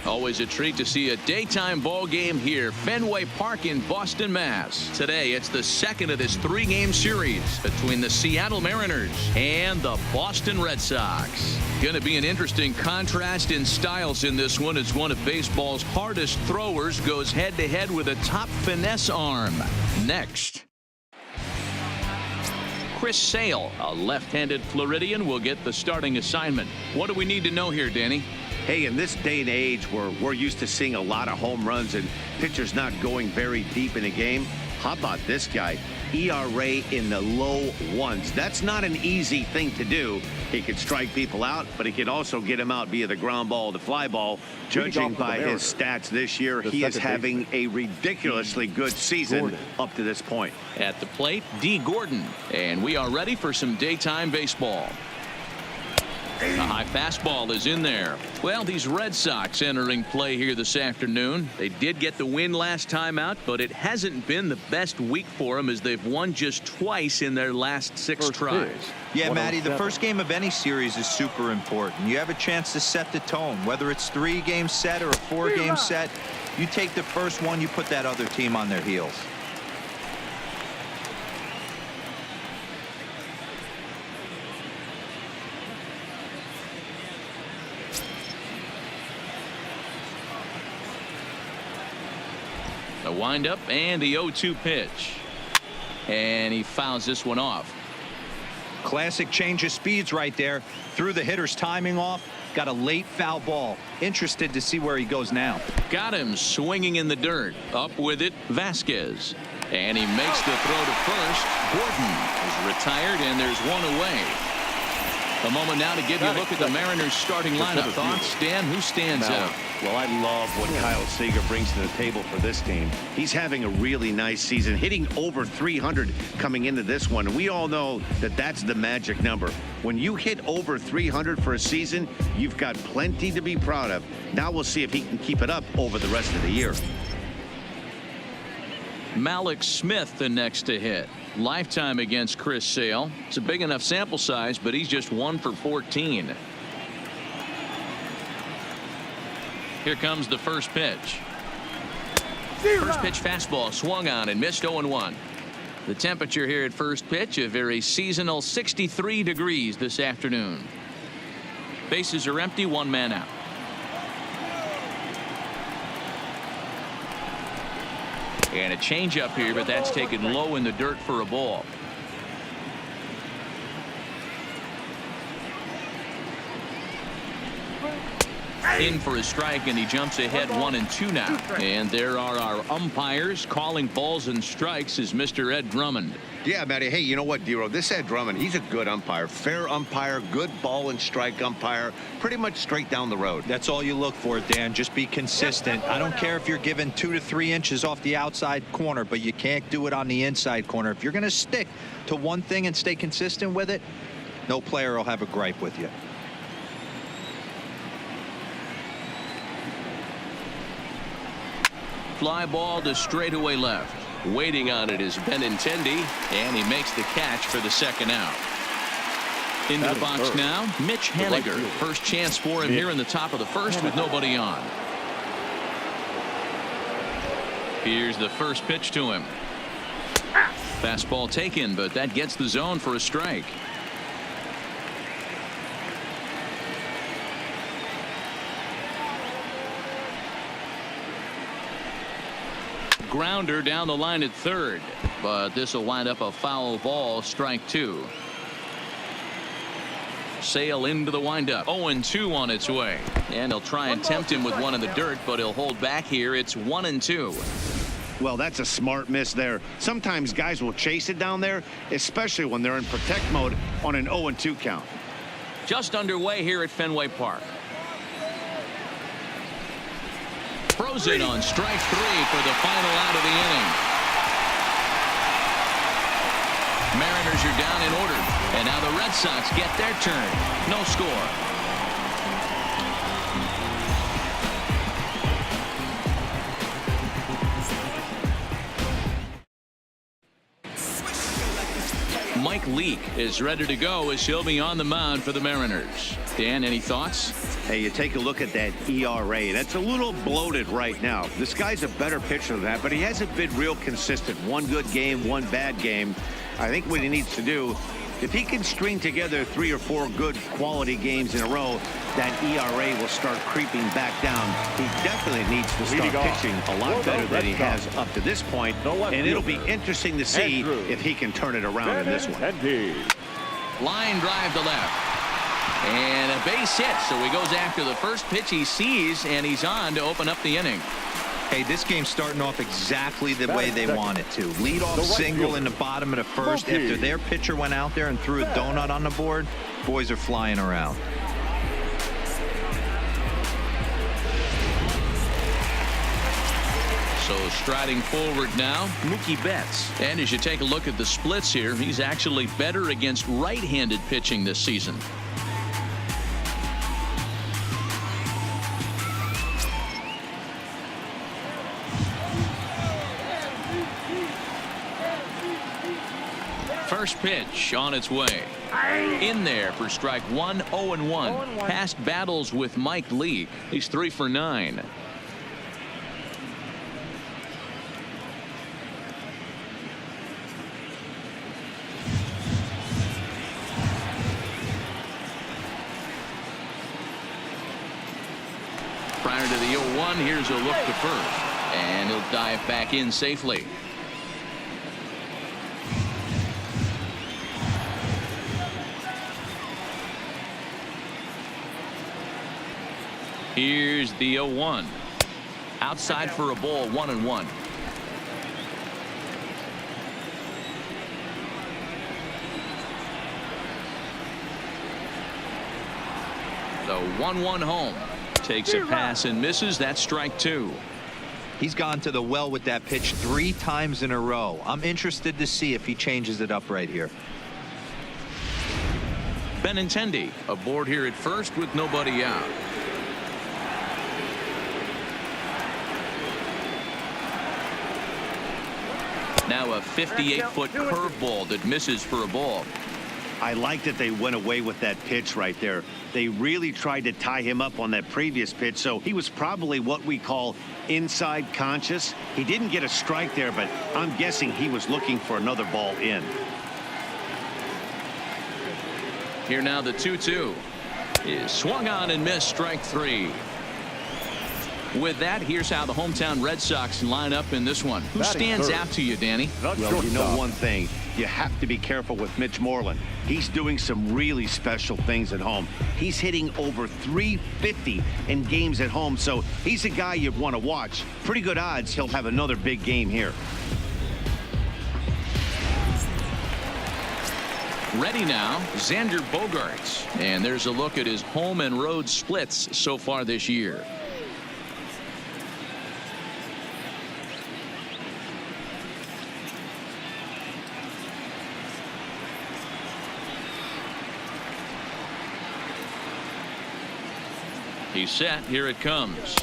Always a treat to see a daytime ball game here, Fenway Park in Boston, Mass. Today, it's the second of this three-game series between the Seattle Mariners and the Boston Red Sox. Going to be an interesting contrast in styles in this one as one of baseball's hardest throwers goes head-to-head with a top finesse arm. Next. Chris Sale, a left-handed Floridian, will get the starting assignment. What do we need to know here, Danny? Hey, in this day and age where we're used to seeing a lot of home runs and pitchers not going very deep in a game, how about this guy? ERA in the low ones. That's not an easy thing to do. He could strike people out, but he could also get them out via the ground ball, the fly ball. Judging by his stats this year, he is having a ridiculously good season up to this point. At the plate, D. Gordon. And we are ready for some daytime baseball. A high fastball is in there. Well, these Red Sox entering play here this afternoon. They did get the win last time out, but it hasn't been the best week for them as they've won just twice in their last 6 tries. Yeah, Matty, the first game of any series is super important. You have a chance to set the tone, whether it's 3-game set or a 4-game set. You take the first one, you put that other team on their heels. The windup and the 0-2 pitch. And he fouls this one off. Classic change of speeds right there. Threw the hitter's timing off. Got a late foul ball. Interested to see where he goes now. Got him swinging in the dirt. Up with it, Vasquez. And he makes the throw to first. Gordon is retired, and there's one away. A moment now to give you a look at the Mariners starting lineup. Thoughts, Dan? Who stands out? Well, I love what Kyle Seager brings to the table for this team. He's having a really nice season, hitting over 300 coming into this one. And we all know that that's the magic number. When you hit over 300 for a season, you've got plenty to be proud of. Now we'll see if he can keep it up over the rest of the year. Malik Smith the next to hit. Lifetime against Chris Sale. It's a big enough sample size, but he's just 1 for 14. Here comes the first pitch. First pitch fastball swung on and missed 0-1. The temperature here at first pitch, a very seasonal 63 degrees this afternoon. Bases are empty, 1 man out. And a changeup here, but that's taken low in the dirt for a ball. In for a strike, and he jumps ahead 1-2 now. And there are our umpires calling balls and strikes is Mr. Ed Drummond. Yeah, Matty. Hey, you know what, Dero? This Ed Drummond, he's a good umpire. Fair umpire, good ball and strike umpire. Pretty much straight down the road. That's all you look for, Dan. Just be consistent. I don't care if you're given 2 to 3 inches off the outside corner, but you can't do it on the inside corner. If you're going to stick to one thing and stay consistent with it, no player will have a gripe with you. Fly ball to straightaway left. Waiting on it is Benintendi, and he makes the catch for the second out. Into the box now, Mitch Haniger. First chance for him here in the top of the first with nobody on. Here's the first pitch to him. Fastball taken, but that gets the zone for a strike. Grounder down the line at third, but this will wind up a foul ball, strike 2. Sale into the windup. 0-2 on its way, and he'll try and tempt him with one in the dirt, but he'll hold back here. It's 1-2. Well, that's a smart miss there. Sometimes guys will chase it down there, especially when they're in protect mode on an 0-2 count. Just underway here at Fenway Park. Frozen on strike 3 for the final out of the inning. Mariners are down in order, and now the Red Sox get their turn. No score. Mike Leake is ready to go as he'll be on the mound for the Mariners. Dan, any thoughts? Hey, you take a look at that ERA. That's a little bloated right now. This guy's a better pitcher than that, but he hasn't been real consistent. One good game, one bad game. I think what he needs to do, if he can string together 3 or 4 good quality games in a row, that ERA will start creeping back down. He definitely needs to start pitching a lot better than he has up to this point, and it'll be interesting to see if he can turn it around in this one. Line drive to left. And a base hit, so he goes after the first pitch he sees, and he's on to open up the inning. Hey, this game's starting off exactly the way they want it to. Lead off single in the bottom of the first. After their pitcher went out there and threw a donut on the board, boys are flying around. So striding forward now, Mookie Betts. And as you take a look at the splits here, he's actually better against right-handed pitching this season. First pitch on its way. In there for strike one, 0-1. Past battles with Mike Lee. He's 3 for 9. Prior to the 0-1, here's a look to first. And he'll dive back in safely. Here's the 0-1. Outside for a ball, 1-1. The 1-1 home. Takes a pass and misses. That's strike 2. He's gone to the well with that pitch 3 times in a row. I'm interested to see if he changes it up right here. Benintendi aboard here at first with nobody out. Now a 58-foot curveball that misses for a ball. I like that they went away with that pitch right there. They really tried to tie him up on that previous pitch, so he was probably what we call inside conscious. He didn't get a strike there, but I'm guessing he was looking for another ball in. Here now the 2-2 is swung on and missed, strike 3. With that, here's how the hometown Red Sox line up in this one. Who stands out to you, Danny? Well, you know one thing. You have to be careful with Mitch Moreland. He's doing some really special things at home. He's hitting over 350 in games at home, so he's a guy you'd want to watch. Pretty good odds he'll have another big game here. Ready now, Xander Bogaerts. And there's a look at his home and road splits so far this year. He's set. Here it comes.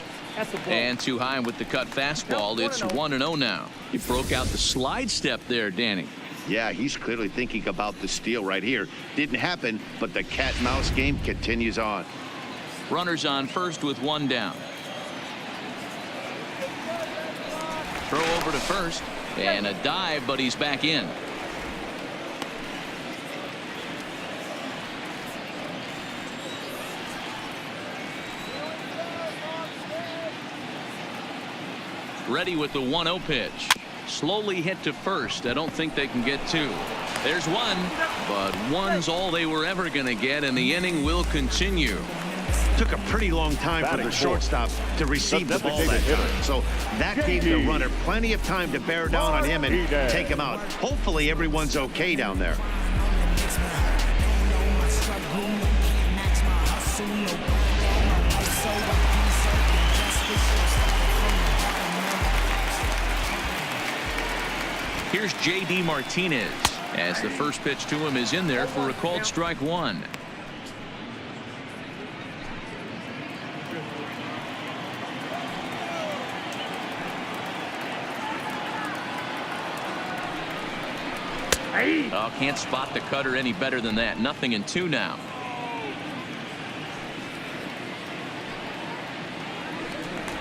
And too high with the cut fastball. It's 1-0 now. He broke out the slide step there, Danny. Yeah, he's clearly thinking about the steal right here. Didn't happen, but the cat-mouse game continues on. Runners on first with 1 down. Throw over to first. And a dive, but he's back in. Ready with the 1-0 pitch. Slowly hit to first. I don't think they can get 2. There's 1, but 1's all they were ever going to get, and the inning will continue. Took a pretty long time for the shortstop to receive the ball that time. So that gave the runner plenty of time to bear down on him and take him out. Hopefully everyone's okay down there. Here's J.D. Martinez as the first pitch to him is in there for a called strike 1. Oh, can't spot the cutter any better than that. 0-2 now.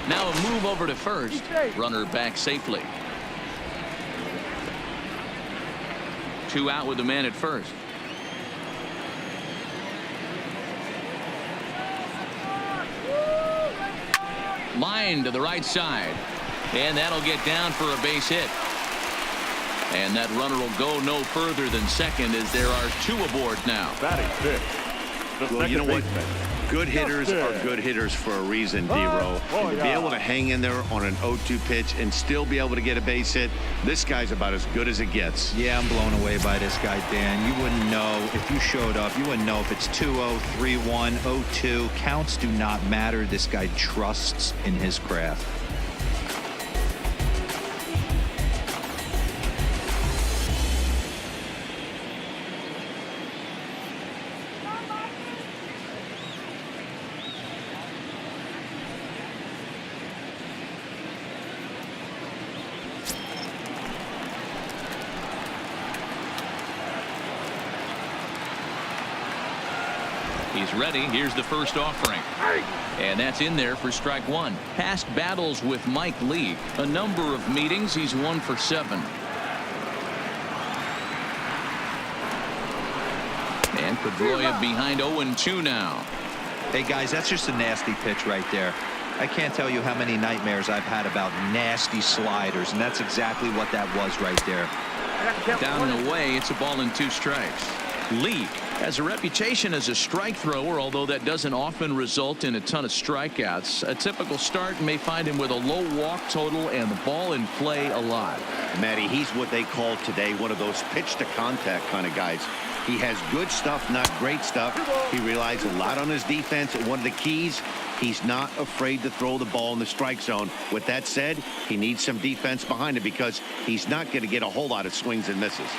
Now a move over to first. Runner back safely. 2 out with the man at first. Line to the right side. And that'll get down for a base hit. And that runner will go no further than second as there are 2 aboard now. Batting fifth. Well, you know what? Good hitters are good hitters for a reason, D-Row. And to be able to hang in there on an 0-2 pitch and still be able to get a base hit, this guy's about as good as it gets. Yeah, I'm blown away by this guy, Dan. You wouldn't know if you showed up. You wouldn't know if it's 2-0, 3-1, 0-2. Counts do not matter. This guy trusts in his craft. He's ready. Here's the first offering. And that's in there for strike 1. Past battles with Mike Leake. A number of meetings. He's 1 for 7. And Pedroia behind 0-2 now. Hey, guys, that's just a nasty pitch right there. I can't tell you how many nightmares I've had about nasty sliders, and that's exactly what that was right there. Down and away. It's a ball and 2 strikes. Leake has a reputation as a strike thrower, although that doesn't often result in a ton of strikeouts. A typical start may find him with a low walk total and the ball in play a lot. Matty, he's what they call today one of those pitch to contact kind of guys. He has good stuff, not great stuff. He relies a lot on his defense. And one of the keys, he's not afraid to throw the ball in the strike zone. With that said, he needs some defense behind him because he's not going to get a whole lot of swings and misses.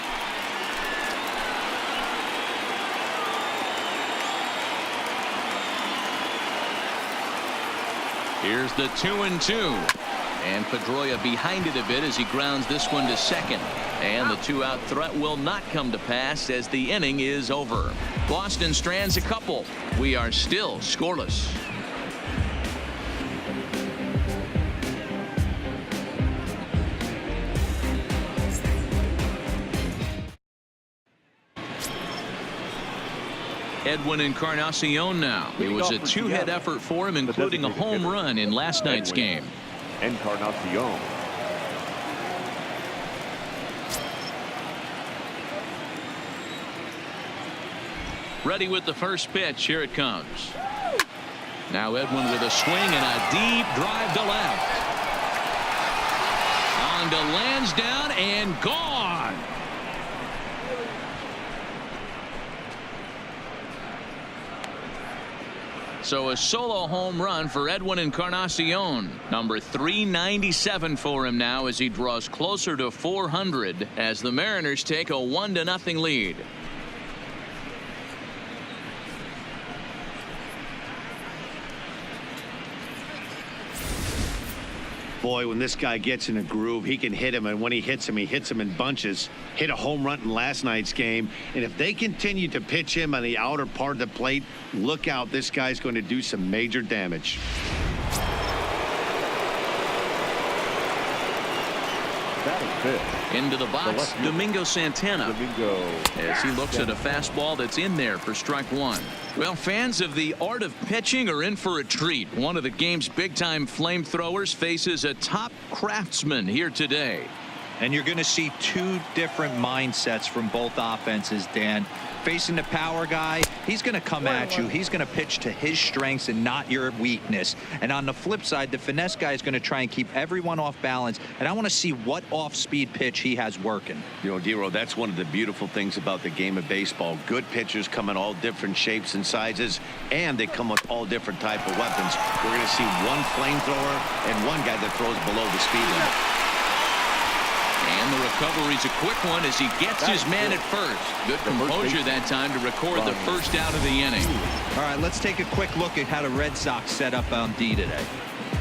Here's the 2-2. And Pedroia behind it a bit as he grounds this one to second. And the 2-out threat will not come to pass as the inning is over. Boston strands a couple. We are still scoreless. Edwin Encarnacion now. It was a 2-hit effort for him, including a home run in last night's game. Encarnacion. Ready with the first pitch. Here it comes. Now Edwin with a swing and a deep drive to left. On to Lansdowne and gone. So a solo home run for Edwin Encarnacion. Number 397 for him now as he draws closer to 400 as the Mariners take a 1-0 lead. Boy, when this guy gets in a groove, he can hit him, and when he hits him in bunches. Hit a home run in last night's game, and if they continue to pitch him on the outer part of the plate, look out, this guy's going to do some major damage. Into the box, Domingo Santana. As he looks at a fastball that's in there for strike 1. Well, fans of the art of pitching are in for a treat. One of the game's big-time flamethrowers faces a top craftsman here today. And you're going to see 2 different mindsets from both offenses, Dan. Facing the power guy, he's going to come at you. He's going to pitch to his strengths and not your weakness. And on the flip side, the finesse guy is going to try and keep everyone off balance. And I want to see what off-speed pitch he has working. You know, D-Row, that's one of the beautiful things about the game of baseball. Good pitchers come in all different shapes and sizes, and they come with all different type of weapons. We're going to see one flamethrower and one guy that throws below the speed limit. And the recovery's a quick one as he gets his man at first. Good composure that time to record the first out of the inning. All right, let's take a quick look at how the Red Sox set up on D today.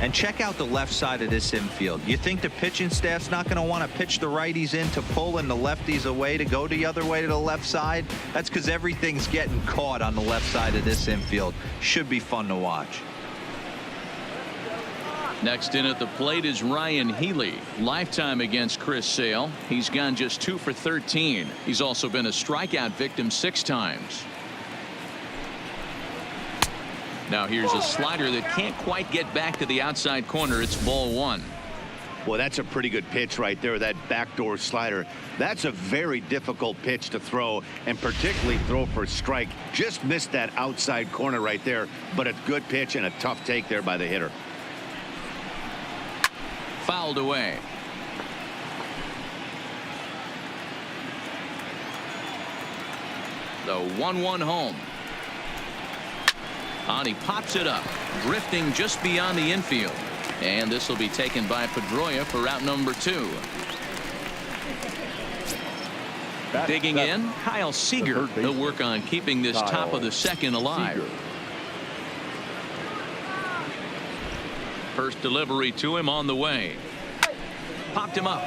And check out the left side of this infield. You think the pitching staff's not going to want to pitch the righties in to pull and the lefties away to go the other way to the left side? That's because everything's getting caught on the left side of this infield. Should be fun to watch. Next in at the plate is Ryan Healy. Lifetime against Chris Sale. He's gone just 2 for 13. He's also been a strikeout victim 6 times. Now here's a slider that can't quite get back to the outside corner. It's ball 1. Well, that's a pretty good pitch right there, that backdoor slider. That's a very difficult pitch to throw, and particularly throw for a strike. Just missed that outside corner right there, but a good pitch and a tough take there by the hitter. Fouled away. The 1-1 home. And he pops it up, drifting just beyond the infield. And this will be taken by Pedroia for out number 2. Digging in, Kyle Seager. He'll work on keeping this top of the second alive. First delivery to him on the way. Popped him up.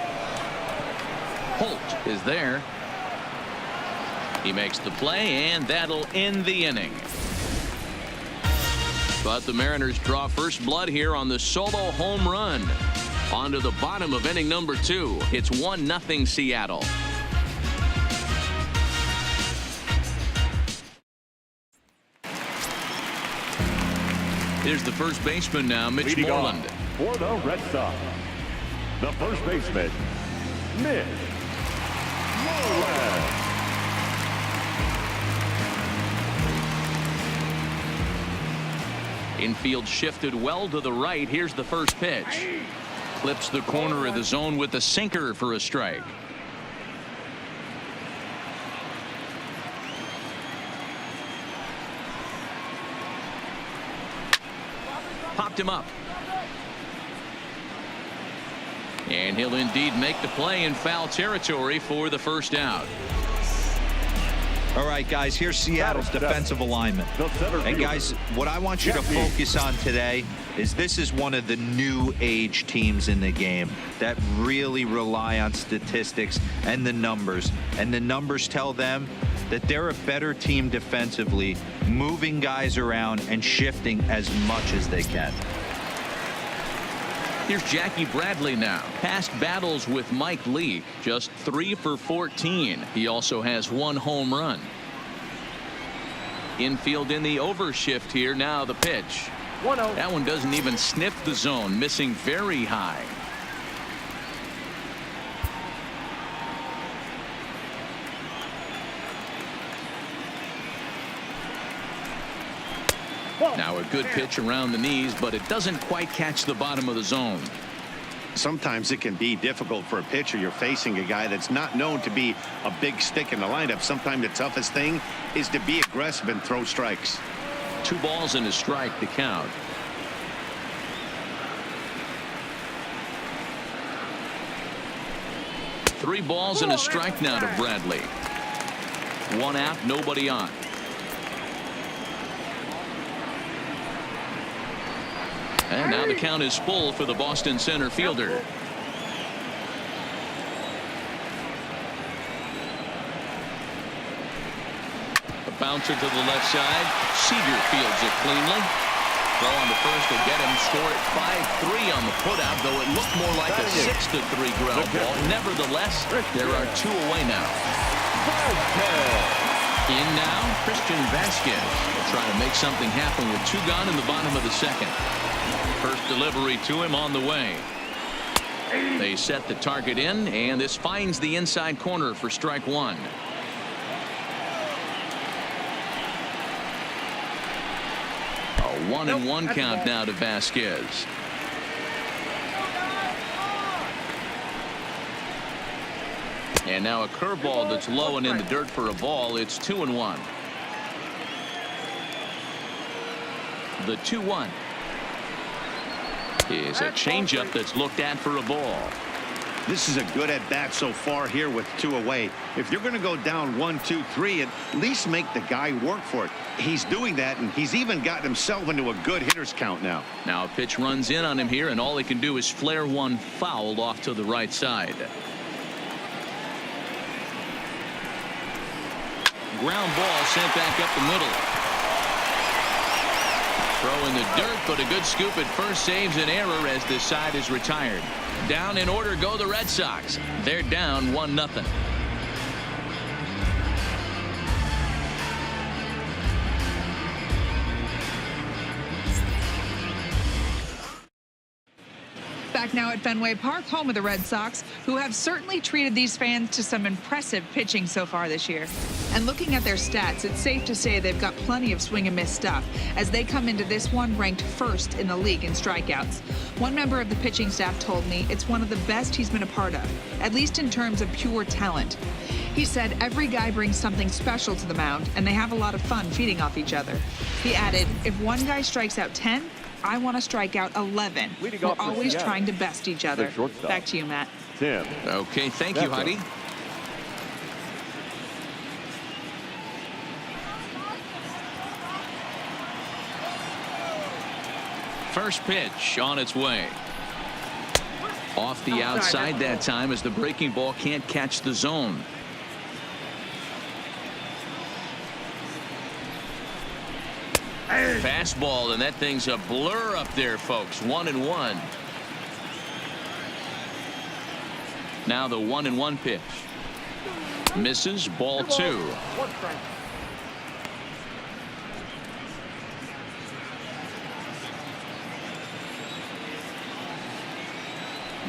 Holt is there. He makes the play, and that'll end the inning. But the Mariners draw first blood here on the solo home run. On to the bottom of inning number 2. It's 1-0 Seattle. Here's the first baseman now, Mitch Leading Moreland. off for the Red Sox, the first baseman, Mitch Moreland. Infield shifted well to the right. Here's the first pitch. Clips the corner of the zone with the sinker for a strike. Popped him up. And he'll indeed make the play in foul territory for the first out. All right, guys, here's Seattle's defensive alignment. And guys, what I want you to focus on today is this is one of the new age teams in the game that really rely on statistics and the numbers. And the numbers tell them that they're a better team defensively, moving guys around and shifting as much as they can. Here's Jackie Bradley now. Past battles with Mike Lee, just 3 for 14. He also has 1 home run. Infield in the overshift here. Now the pitch. That one doesn't even sniff the zone, missing very high. Now a good pitch around the knees, but it doesn't quite catch the bottom of the zone. Sometimes it can be difficult for a pitcher. You're facing a guy that's not known to be a big stick in the lineup. Sometimes the toughest thing is to be aggressive and throw strikes. 2 balls and a strike to count. Three balls and a strike now to Bradley. 1 out, nobody on. And now the count is full for the Boston center fielder. A bouncer to the left side. Seager fields it cleanly. Throw on to first to get him. Score at 5-3 on the putout, though it looked more like a 6-3 ground ball. Nevertheless, there are 2 away now. In now, Christian Vasquez will try to make something happen with 2 gone in the bottom of the second. First delivery to him on the way. They set the target in, and this finds the inside corner for strike 1. A 1-1 count now to Vasquez. And now a curveball that's low and in the dirt for a ball. It's 2-1. The 2-1 is a changeup that's looked at for a ball. This is a good at-bat so far here with 2 away. If you're going to go down 1, 2, 3, at least make the guy work for it. He's doing that, and he's even gotten himself into a good hitter's count now. Now a pitch runs in on him here, and all he can do is flare one foul off to the right side. Ground ball sent back up the middle. Throw in the dirt, but a good scoop at first saves an error as this side is retired. Down in order go the Red Sox. They're down 1-0. Back now at Fenway Park, home of the Red Sox, who have certainly treated these fans to some impressive pitching so far this year. And looking at their stats, it's safe to say they've got plenty of swing and miss stuff as they come into this one ranked first in the league in strikeouts. One member of the pitching staff told me it's one of the best he's been a part of, at least in terms of pure talent. He said every guy brings something special to the mound, and they have a lot of fun feeding off each other. He added, if one guy strikes out 10, I want to strike out 11. We're always trying to best each other. Back to you, Matt. Tim. Okay, thank you, Heidi. First pitch on its way. Off the outside that time as the breaking ball can't catch the zone. Fastball, and that thing's a blur up there, folks. 1-1. Now the 1-1 pitch. Misses. Ball 2.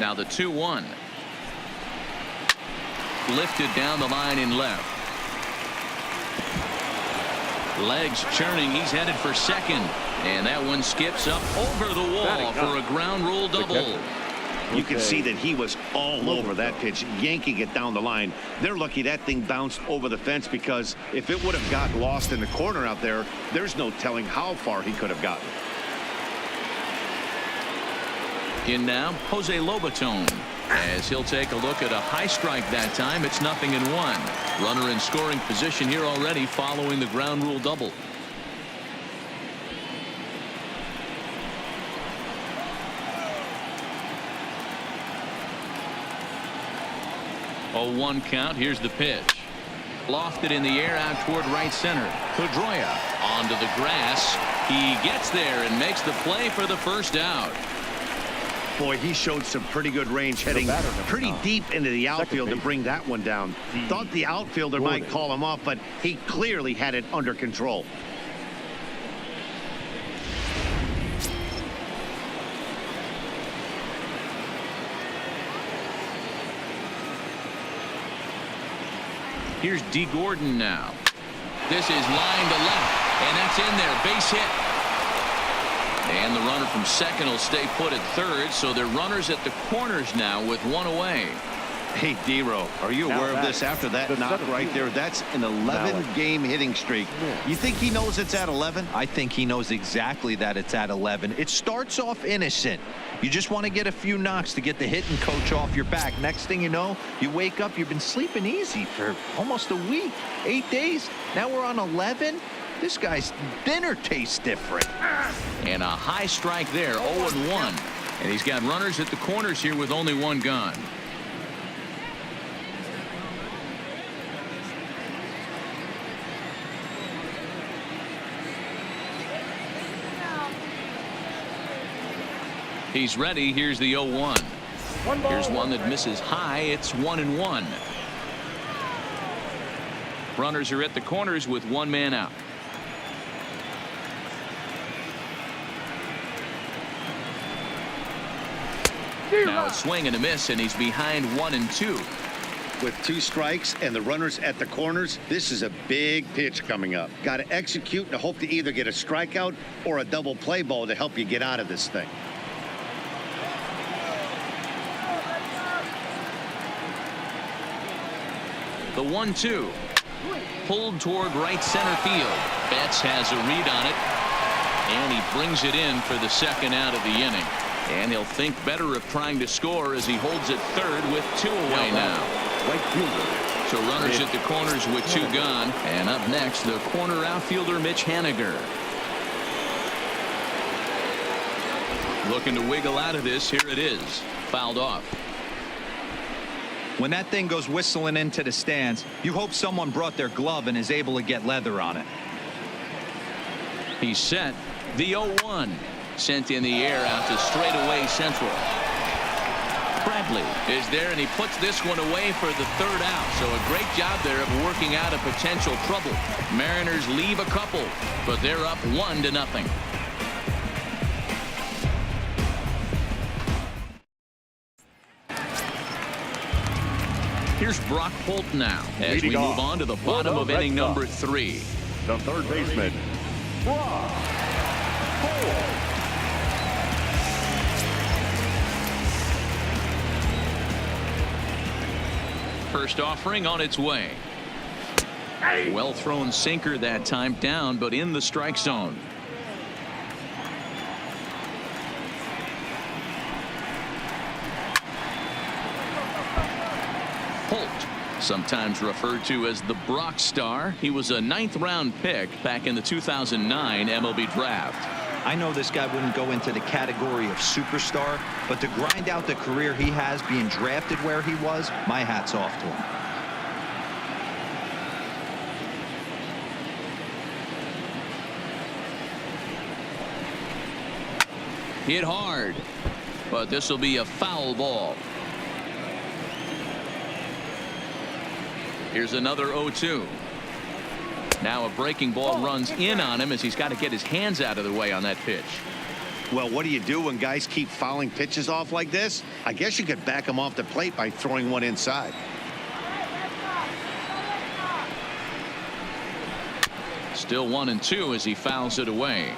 Now the 2-1. Lifted down the line in left. Legs churning. He's headed for second. And that one skips up over the wall for a ground rule double. You can see that he was all over that pitch, yanking it down the line. They're lucky that thing bounced over the fence, because if it would have got lost in the corner out there, there's no telling how far he could have gotten. In now, Jose Lobaton, as he'll take a look at a high strike that time. It's 0-1. Runner in scoring position here already following the ground rule double. Oh, 1 count. Here's the pitch. Lofted in the air out toward right center. Pedroia onto the grass. He gets there and makes the play for the first out. Boy, he showed some pretty good range, heading pretty deep into the outfield to bring that one down. Thought the outfielder might call him off, but he clearly had it under control. Here's D. Gordon now. This is line to left, and that's in there. Base hit. And the runner from second will stay put at third, so they're runners at the corners now with 1 away. Hey, D-Row, are you aware of this after that knock right there? That's an 11-game hitting streak. You think he knows it's at 11? I think he knows exactly that it's at 11. It starts off innocent. You just want to get a few knocks to get the hitting coach off your back. Next thing you know, you wake up, you've been sleeping easy for almost a week, 8 days. Now we're on 11. This guy's dinner tastes different. And a high strike there, 0-1. And he's got runners at the corners here with only 1 gone. He's ready. Here's the 0-1. Here's one that misses high. It's 1-1. Runners are at the corners with 1 man out. Now a swing and a miss, and he's behind 1-2. With 2 strikes and the runners at the corners, this is a big pitch coming up. Got to execute and hope to either get a strikeout or a double play ball to help you get out of this thing. The 1-2. Pulled toward right center field. Betts has a read on it, and he brings it in for the second out of the inning. And he'll think better of trying to score as he holds it third with 2 away now. Right fielder. So runners at the corners with 2 gone. And up next, the corner outfielder Mitch Haniger. Looking to wiggle out of this. Here it is. Fouled off. When that thing goes whistling into the stands, you hope someone brought their glove and is able to get leather on it. He's set. The 0-1. Sent in the air out to straightaway central. Bradley is there, and he puts this one away for the 3rd out. So a great job there of working out a potential trouble. Mariners leave a couple, but they're up 1-0. Here's Brock Holt now as we move on to the bottom of inning number 3. The third baseman, Brock Holt. First offering on its way. Well thrown sinker that time, down but in the strike zone. Holt, sometimes referred to as the Brock Star. He was a 9th round pick back in the 2009 MLB draft. I know this guy wouldn't go into the category of superstar, but to grind out the career he has being drafted where he was, my hat's off to him. Hit hard, but this will be a foul ball. Here's another 0-2. Now a breaking ball runs in on him as he's got to get his hands out of the way on that pitch. Well, what do you do when guys keep fouling pitches off like this? I guess you could back them off the plate by throwing one inside. Still 1-2 as he fouls it away.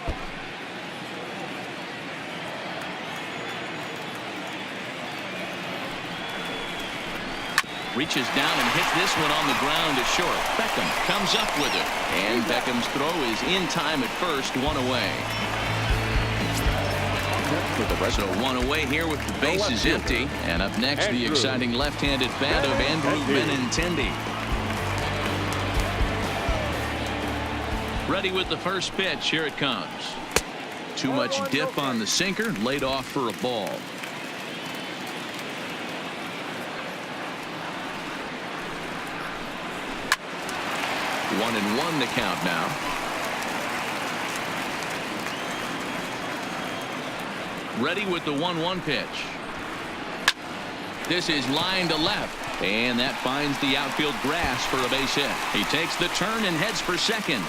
Reaches down and hits this one on the ground to short. Beckham comes up with it. And Beckham's throw is in time at first, 1 away. So 1 away here with the bases empty. And up next, the exciting left-handed bat of Andrew Benintendi. Ready with the first pitch. Here it comes. Too much dip on the sinker. Laid off for a ball. One and one the count now. Ready with the 1-1 pitch. This is line to left, and that finds the outfield grass for a base hit. He takes the turn and heads for second.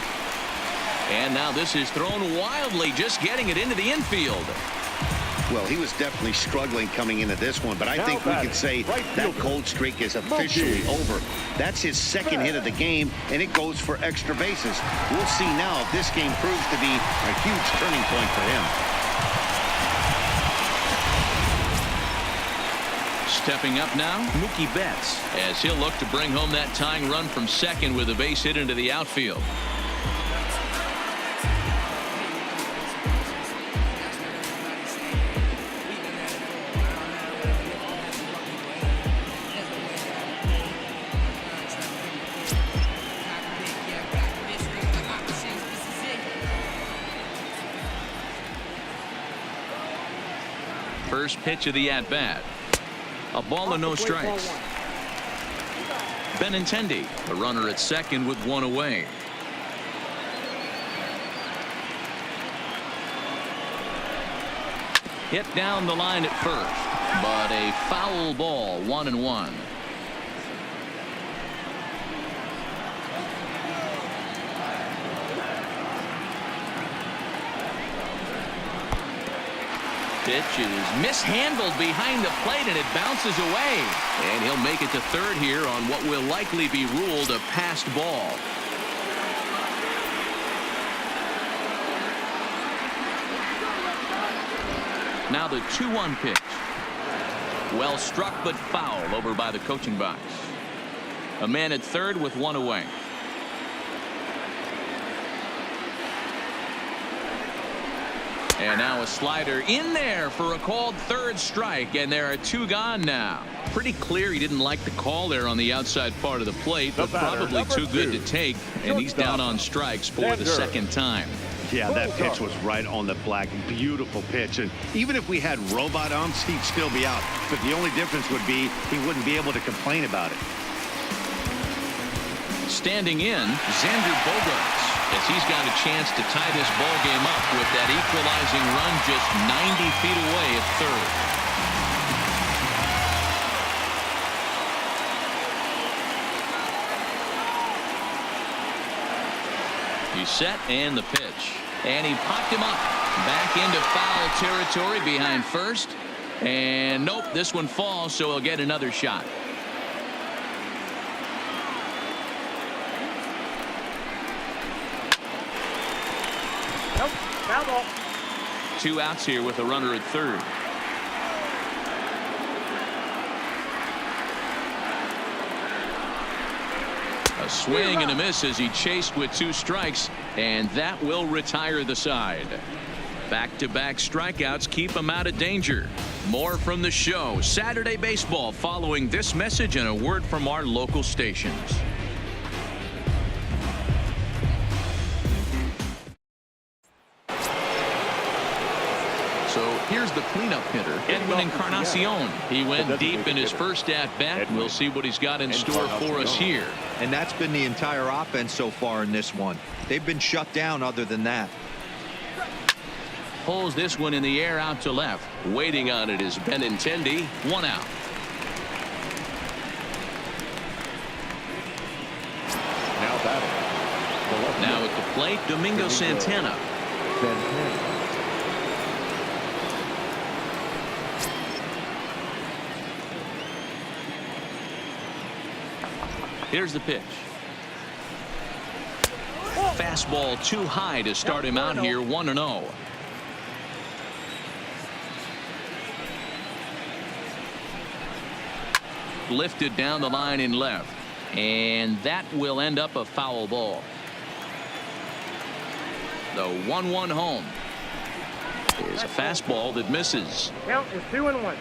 And now this is thrown wildly, just getting it into the infield. Well, he was definitely struggling coming into this one, but I think we could say that cold streak is officially over. That's his 2nd hit of the game, and it goes for extra bases. We'll see now if this game proves to be a huge turning point for him. Stepping up now, Mookie Betts, as he'll look to bring home that tying run from second with a base hit into the outfield. First pitch of the at-bat. A ball and no strikes. Benintendi, the runner at second with 1 away. Hit down the line at first, but a foul ball, 1-1. Pitch is mishandled behind the plate, and it bounces away. And he'll make it to third here on what will likely be ruled a passed ball. Now the 2-1 pitch. Well struck but foul over by the coaching box. A man at third with 1 away. And now a slider in there for a called third strike, and there are two gone now. Pretty clear he didn't like the call there on the outside part of the plate, but probably too good to take, and he's down on strikes for the second time. Yeah, that pitch was right on the black. Beautiful pitch. And even if we had robot umps, he'd still be out. But the only difference would be he wouldn't be able to complain about it. Standing in, Xander Bogaerts, as he's got a chance to tie this ball game up with that equalizing run just 90 feet away at third. He's set, and the pitch. And he popped him up. Back into foul territory behind first. And nope, this one falls, so he'll get another shot. Nope, foul ball. 2 outs here with a runner at third. A swing and a miss as he chased with 2 strikes, and that will retire the side. Back-to-back strikeouts keep him out of danger. More from the show Saturday Baseball following this message and a word from our local stations. So here's the cleanup hitter, Edwin Encarnacion. He went deep in his first at-bat. We'll see what he's got in store for us here. And that's been the entire offense so far in this one. They've been shut down other than that. Pulls this one in the air out to left. Waiting on it is Benintendi. 1 out. Now at the plate, Domingo Santana. Here's the pitch. Fastball too high to start him out here. 1-0. Lifted down the line in left, and that will end up a foul ball. The 1-1 home is a fastball that misses. Count is 2-1.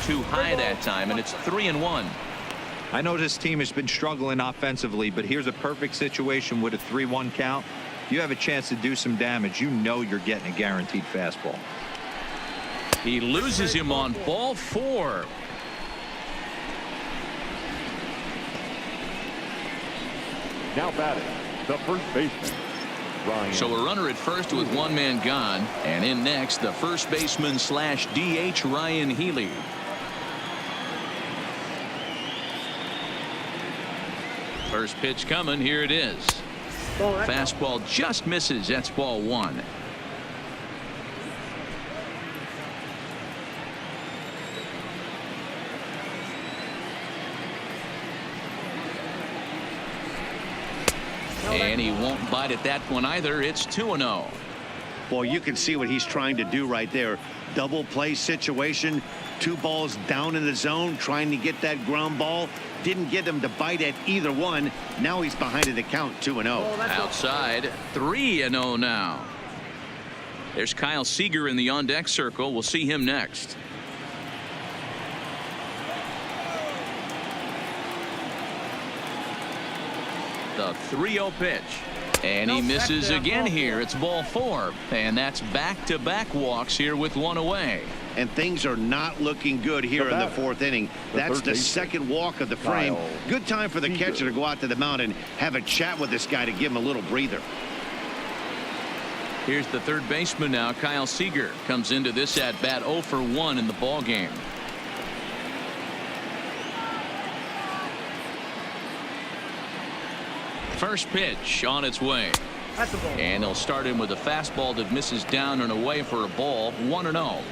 Too high that time, and it's 3-1. I know this team has been struggling offensively, but here's a perfect situation with a 3-1 count. You have a chance to do some damage. You know you're getting a guaranteed fastball. He loses him on ball 4. Now batting, the first baseman, Ryan. So a runner at first with 1 man gone, and in next the first baseman / DH Ryan Healy. First pitch coming. Here it is. Fastball just misses. That's ball 1. And he won't bite at that one either. It's 2-0. Boy, you can see what he's trying to do right there. Double play situation. 2 balls down in the zone, trying to get that ground ball. Didn't get him to bite at either one. Now he's behind in the count. 2-0. Outside, 3-0 now. There's Kyle Seager in the on-deck circle. We'll see him next. The 3-0 pitch. And he misses again here. It's ball 4. And that's back-to-back walks here with 1 away. And things are not looking good here in the 4th inning. That's the second walk of the frame. Good time for the catcher to go out to the mound and have a chat with this guy to give him a little breather. Here's the third baseman now. Kyle Seager comes into this at bat 0 for 1 in the ball game. First pitch on its way. And he'll start him with a fastball that misses down and away for a ball. 1-0.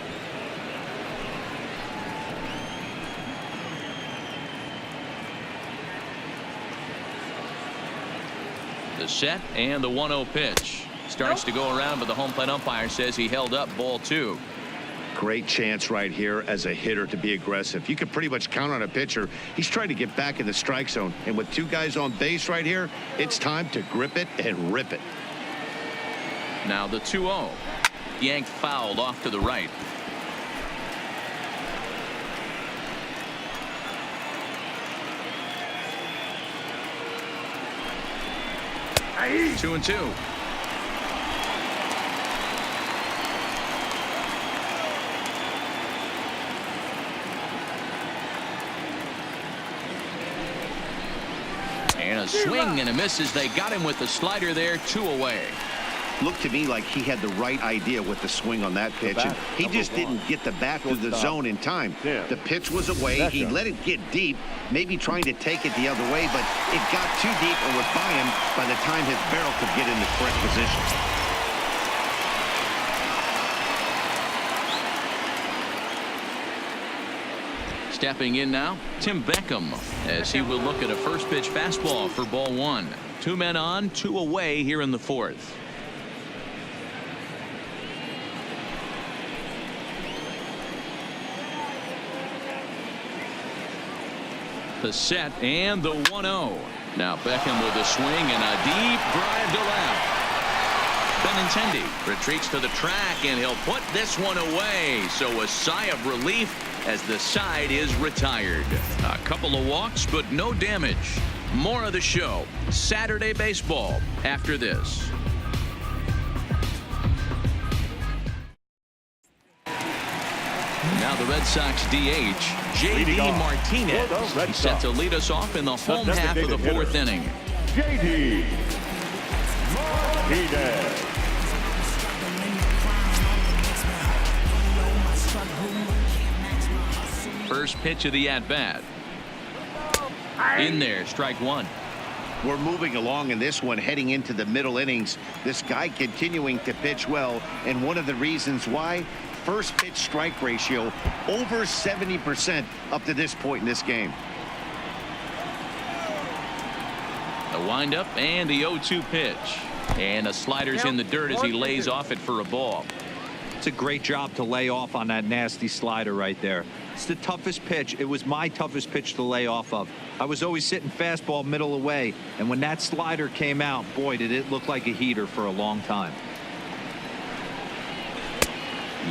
The set and the 1-0 pitch. Starts to go around, but the home plate umpire says he held up ball 2. Great chance right here as a hitter to be aggressive. You can pretty much count on a pitcher. He's trying to get back in the strike zone. And with two guys on base right here, it's time to grip it and rip it. Now the 2-0. Yanked fouled off to the right. Aye. 2-2. And a swing and a miss as they got him with the slider there. 2 away. Looked to me like he had the right idea with the swing on that pitch. And he just didn't get the bat through the zone in time. The pitch was away. He let it get deep, maybe trying to take it the other way, but it got too deep and was by him by the time his barrel could get in the correct position. Stepping in now, Tim Beckham, as he will look at a first pitch fastball for ball 1. 2 men on, 2 away here in the 4th. The set and the 1-0. Now Beckham with a swing and a deep drive to left. Benintendi retreats to the track and he'll put this one away. So a sigh of relief as the side is retired. A couple of walks, but no damage. More of the show. Saturday baseball after this. Now the Red Sox DH, J.D. Martinez. He's set to lead us off in the home half of the 4th inning. J.D. Martinez. First pitch of the at-bat. In there, strike 1. We're moving along in this one, heading into the middle innings. This guy continuing to pitch well, and one of the reasons why, first pitch strike ratio over 70% up to this point in this game. The windup and the 0-2 pitch. And the slider's in the dirt as he lays off it for a ball. It's a great job to lay off on that nasty slider right there. It's the toughest pitch. It was my toughest pitch to lay off of. I was always sitting fastball middle away, and when that slider came out, boy, did it look like a heater for a long time.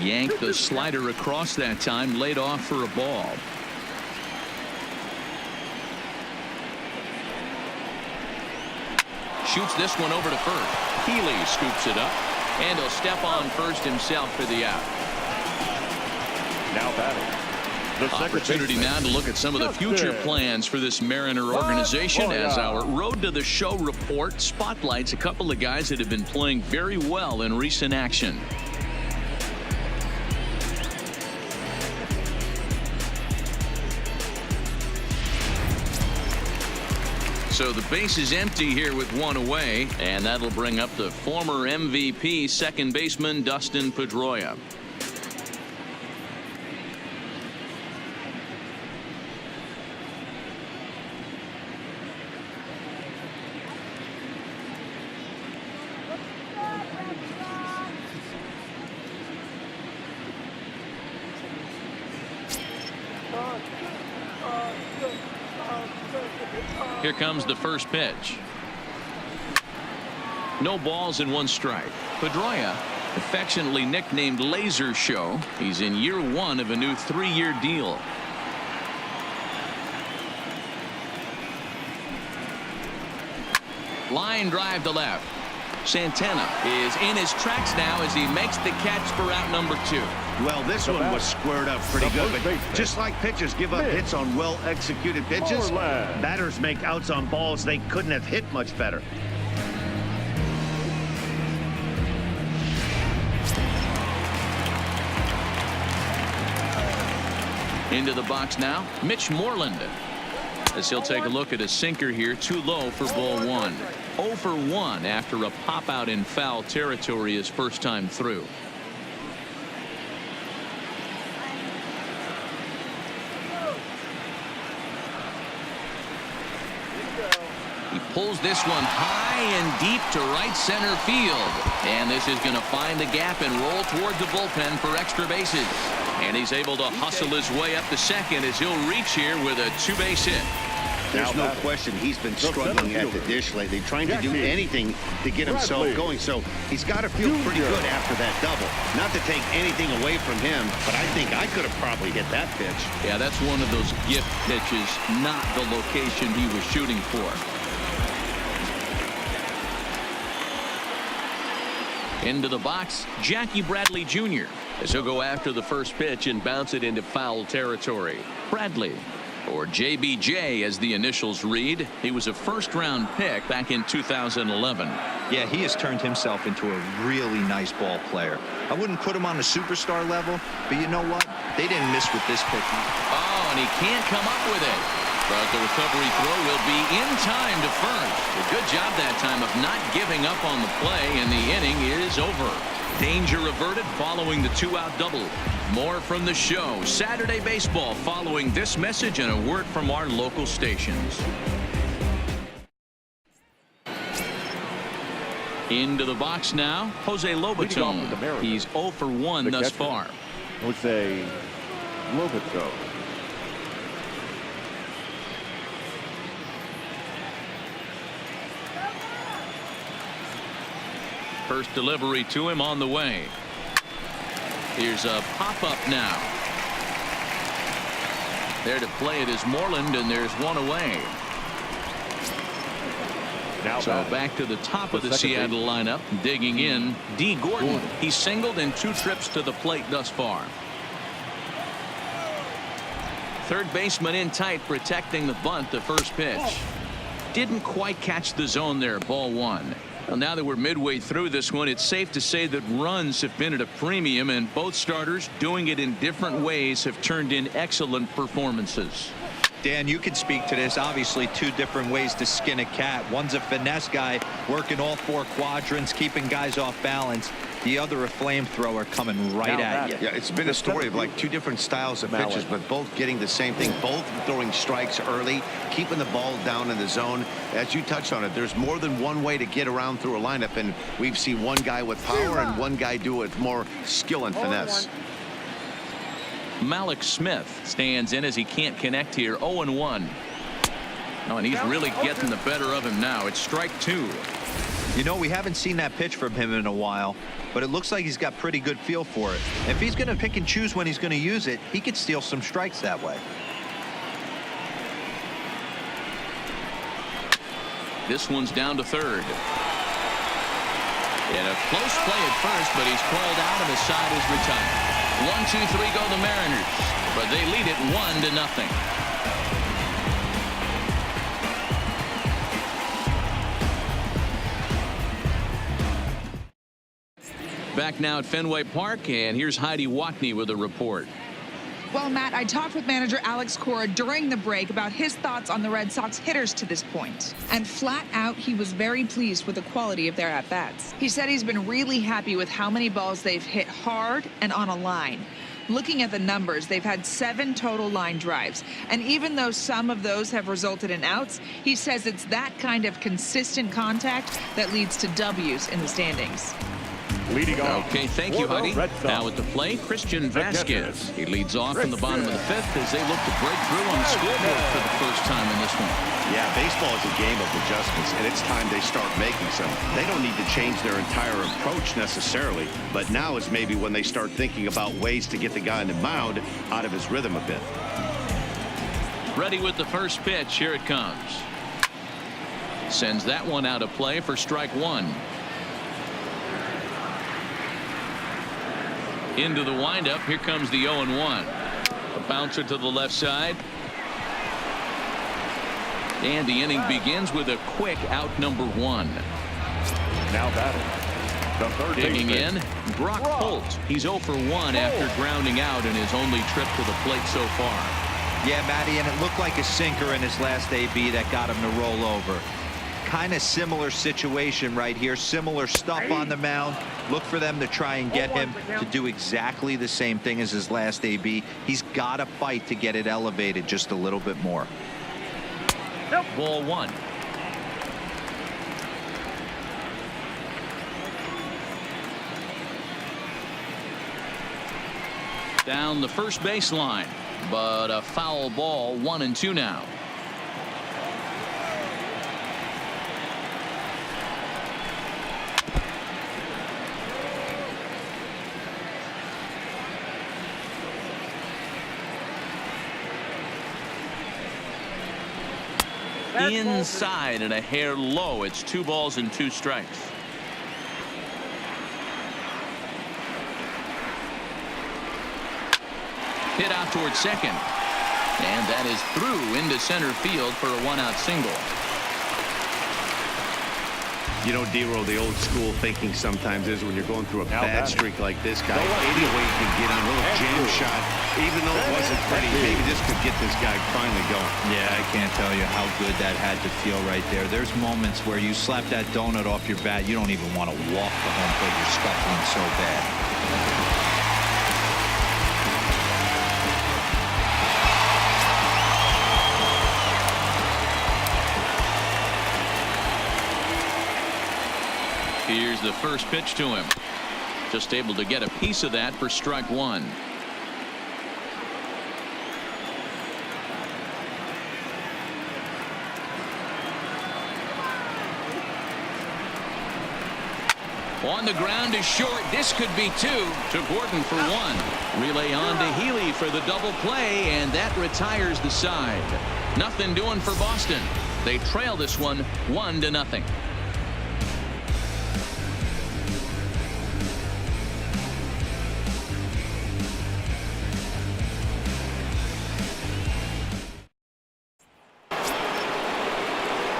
Yanked the slider across that time, laid off for a ball. Shoots this one over to first. Healy scoops it up, and he'll step on first himself for the out. Now batting. Opportunity now to look at some of the future plans for this Mariner organization as our Road to the Show report spotlights a couple of guys that have been playing very well in recent action. So the base is empty here with 1 away, and that'll bring up the former MVP second baseman Dustin Pedroia. Here comes the first pitch. No balls and 1 strike. Pedroia, affectionately nicknamed Laser Show. He's in year 1 of a new 3-year deal. Line drive to left. Santana is in his tracks now as he makes the catch for out number 2. Well, this one was squared up pretty good, but just like pitchers give up hits on well-executed pitches, batters make outs on balls they couldn't have hit much better. Into the box now, Mitch Moreland, as he'll take a look at a sinker here, too low for ball 1. 0 for 1 after a pop out in foul territory his first time through. He pulls this one high and deep to right center field. And this is going to find the gap and roll toward the bullpen for extra bases. And he's able to hustle his way up to second as he'll reach here with a two-base hit. There's no question he's been struggling at the dish lately, trying to do anything to get himself going. So he's got to feel pretty good after that double. Not to take anything away from him, but I think I could have probably hit that pitch. Yeah, that's one of those gift pitches, not the location he was shooting for. Into the box, Jackie Bradley Jr. as he'll go after the first pitch and bounce it into foul territory. Bradley, or JBJ as the initials read. He was a first-round pick back in 2011. Yeah, he has turned himself into a really nice ball player. I wouldn't put him on the superstar level, but you know what? They didn't miss with this pitch. Oh, and he can't come up with it. But the recovery throw will be in time to first. A good job that time of not giving up on the play, and the inning is over. Danger averted following the two-out double. More from the show. Saturday Baseball following this message and a word from our local stations. Into the box now, Jose Lobaton. He's 0 for 1 thus far. Jose Lobaton. First delivery to him on the way. Here's a pop-up now. There to play it is Moreland, and there's one away. Now so back to the top of the Seattle lineup. Digging in, D. Gordon. He's singled in 2 trips to the plate thus far. Third baseman in tight, protecting the bunt. The first pitch didn't quite catch the zone there. Ball 1. Well, now that we're midway through this one, it's safe to say that runs have been at a premium, and both starters, doing it in different ways, have turned in excellent performances. Dan, you can speak to this. Obviously, 2 different ways to skin a cat. One's a finesse guy, working all 4 quadrants, keeping guys off balance. The other a flamethrower coming right at you. Yeah, it's been a story of like 2 different styles of pitches, but both getting the same thing. Both throwing strikes early, keeping the ball down in the zone. As you touched on it, there's more than one way to get around through a lineup, and we've seen one guy with power and one guy do it with more skill and finesse. Malik Smith stands in as he can't connect here. 0-1. Oh, and he's really getting the better of him now. It's strike 2. You know, we haven't seen that pitch from him in a while, but it looks like he's got pretty good feel for it. If he's going to pick and choose when he's going to use it, he could steal some strikes that way. This one's down to third. And a close play at first, but he's called out and the side is retired. 1-2-3 go the Mariners, but they lead it 1-0. Back now at Fenway Park, and here's Heidi Wackney with a report. Well, Matt, I talked with manager Alex Cora during the break about his thoughts on the Red Sox hitters to this point. And flat out, he was very pleased with the quality of their at-bats. He said he's been really happy with how many balls they've hit hard and on a line. Looking at the numbers, they've had 7 total line drives. And even though some of those have resulted in outs, he says it's that kind of consistent contact that leads to W's in the standings. Leading off. Okay, thank you, Heidi. Now at the plate, Christian Vasquez. He leads off in the bottom of the 5th as they look to break through on the scoreboard for the first time in this one. Yeah, baseball is a game of adjustments, and it's time they start making some. They don't need to change their entire approach necessarily, but now is maybe when they start thinking about ways to get the guy on the mound out of his rhythm a bit. Ready with the first pitch. Here it comes. Sends that one out of play for strike 1. Into the windup. Here comes the 0-1. A bouncer to the left side. And the inning begins with a quick out number 1. Now batting. The third Digging baseman. in, Brock Holt. He's 0 for 1 after grounding out in his only trip to the plate so far. Yeah, Matty, and it looked like a sinker in his last AB that got him to roll over. Kind of similar situation right here. Similar stuff on the mound. Look for them to try and get him to do exactly the same thing as his last AB. He's got to fight to get it elevated just a little bit more. Ball 1. Down the first baseline, but a foul ball. 1-2 now. Inside and a hair low. It's 2 balls and 2 strikes. Hit out towards second, and that is through into center field for a 1-out single. You know, D-Roll, the old school thinking sometimes is when you're going through a bad streak like this guy, any way you can get on a little jam shot, even though it wasn't pretty, maybe this could get this guy finally going. Yeah, I can't tell you how good that had to feel right there. There's moments where you slap that donut off your bat, you don't even want to walk the home plate. You're scuffling so bad. Here's the first pitch to him. Just able to get a piece of that for strike 1. On the ground is short. This could be 2 to Gordon for 1. Relay on to Healy for the double play, and that retires the side. Nothing doing for Boston. They trail this one 1-0.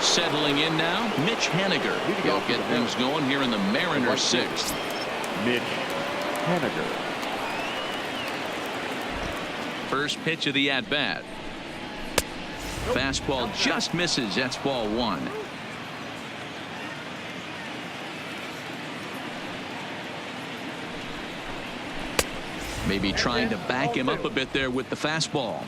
Settling in now, Mitch Haniger. He'll get things going here in the Mariners' 6th. Mitch Haniger. First pitch of the at-bat. Fastball just misses. That's ball 1. Maybe trying to back him up a bit there with the fastball.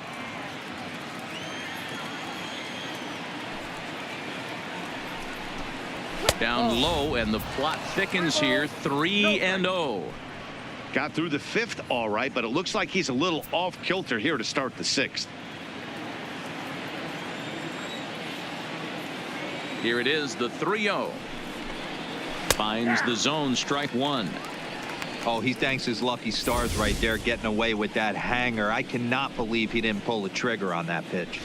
Down low, and the plot thickens here. 3-0. Got through the 5th all right, but it looks like he's a little off kilter here to start the 6th. Here it is, the 3-0. Finds the zone, strike 1. Oh, he thanks his lucky stars right there, getting away with that hanger. I cannot believe he didn't pull the trigger on that pitch.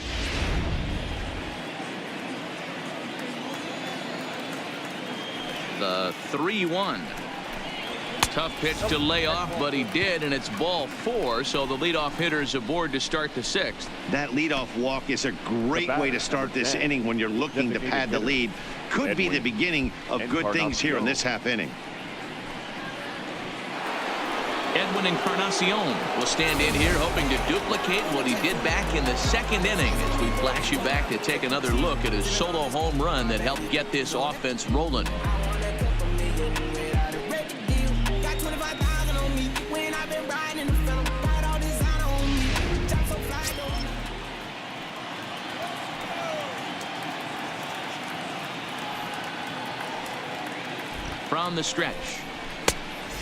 The 3-1. Tough pitch to lay off, but he did, and it's ball 4, so the leadoff hitter is aboard to start the 6th. That leadoff walk is a great way to start this inning when you're looking to pad the lead. Could be the beginning of good things here in this half inning. Edwin Encarnacion will stand in here hoping to duplicate what he did back in the 2nd inning as we flash you back to take another look at his solo home run that helped get this offense rolling. From the stretch.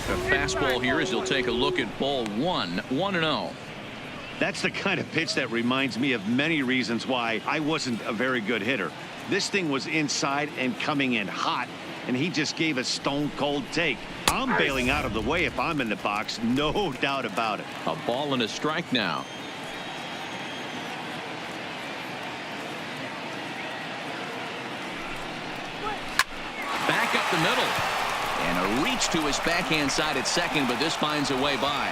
The fastball here as he'll take a look at ball 1. 1-0. That's the kind of pitch that reminds me of many reasons why I wasn't a very good hitter. This thing was inside and coming in hot, and he just gave a stone cold take. I'm bailing out of the way if I'm in the box, no doubt about it. A ball and a strike now. Back up the middle. And a reach to his backhand side at second, but this finds a way by.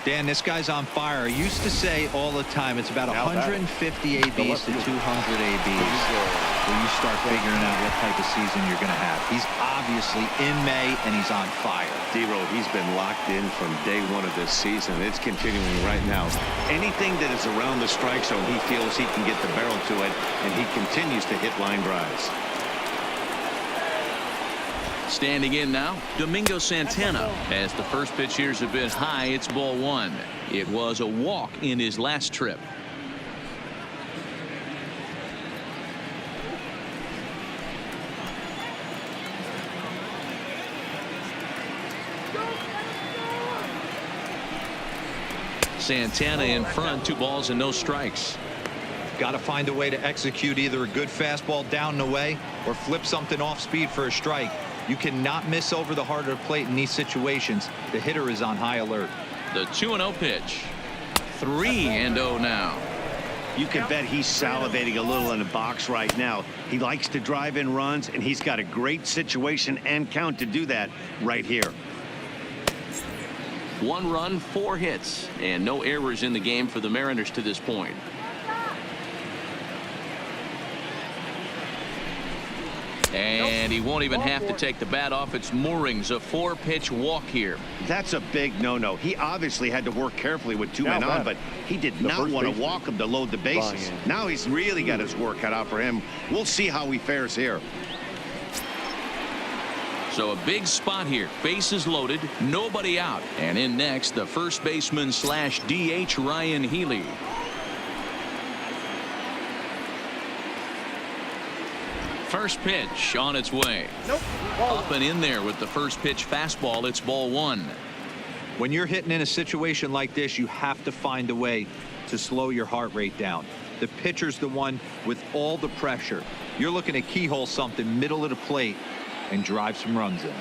Dan, this guy's on fire. I used to say all the time it's about 150 ABs to 200 ABs where you start figuring out what type of season you're going to have. He's obviously in May, and he's on fire. D-Roll, he's been locked in from day 1 of this season. It's continuing right now. Anything that is around the strike zone, he feels he can get the barrel to it, and he continues to hit line drives. Standing in now, Domingo Santana. As the first pitch here's a bit high, it's ball 1. It was a walk in his last trip. Santana in front, 2 balls and no strikes. Got to find a way to execute either a good fastball down and away or flip something off speed for a strike. You cannot miss over the heart of the plate in these situations. The hitter is on high alert. The 2-0 pitch. 3-0 now. You can bet he's salivating a little in the box right now. He likes to drive in runs, and he's got a great situation and count to do that right here. 1 run, 4 hits, and no errors in the game for the Mariners to this point. And he won't even have to take the bat off its moorings. A 4-pitch walk here. That's a big no-no. He obviously had to work carefully with 2 men on, but he did not want to walk him to load the bases. Now he's really got his work cut out for him. We'll see how he fares here. So a big spot here. Bases loaded, nobody out. And in next, the first baseman slash DH, Ryan Healy. First pitch on its way. Up and in there with the first pitch fastball. It's ball 1. When you're hitting in a situation like this, you have to find a way to slow your heart rate down. The pitcher's the one with all the pressure. You're looking to keyhole something middle of the plate and drive some runs in.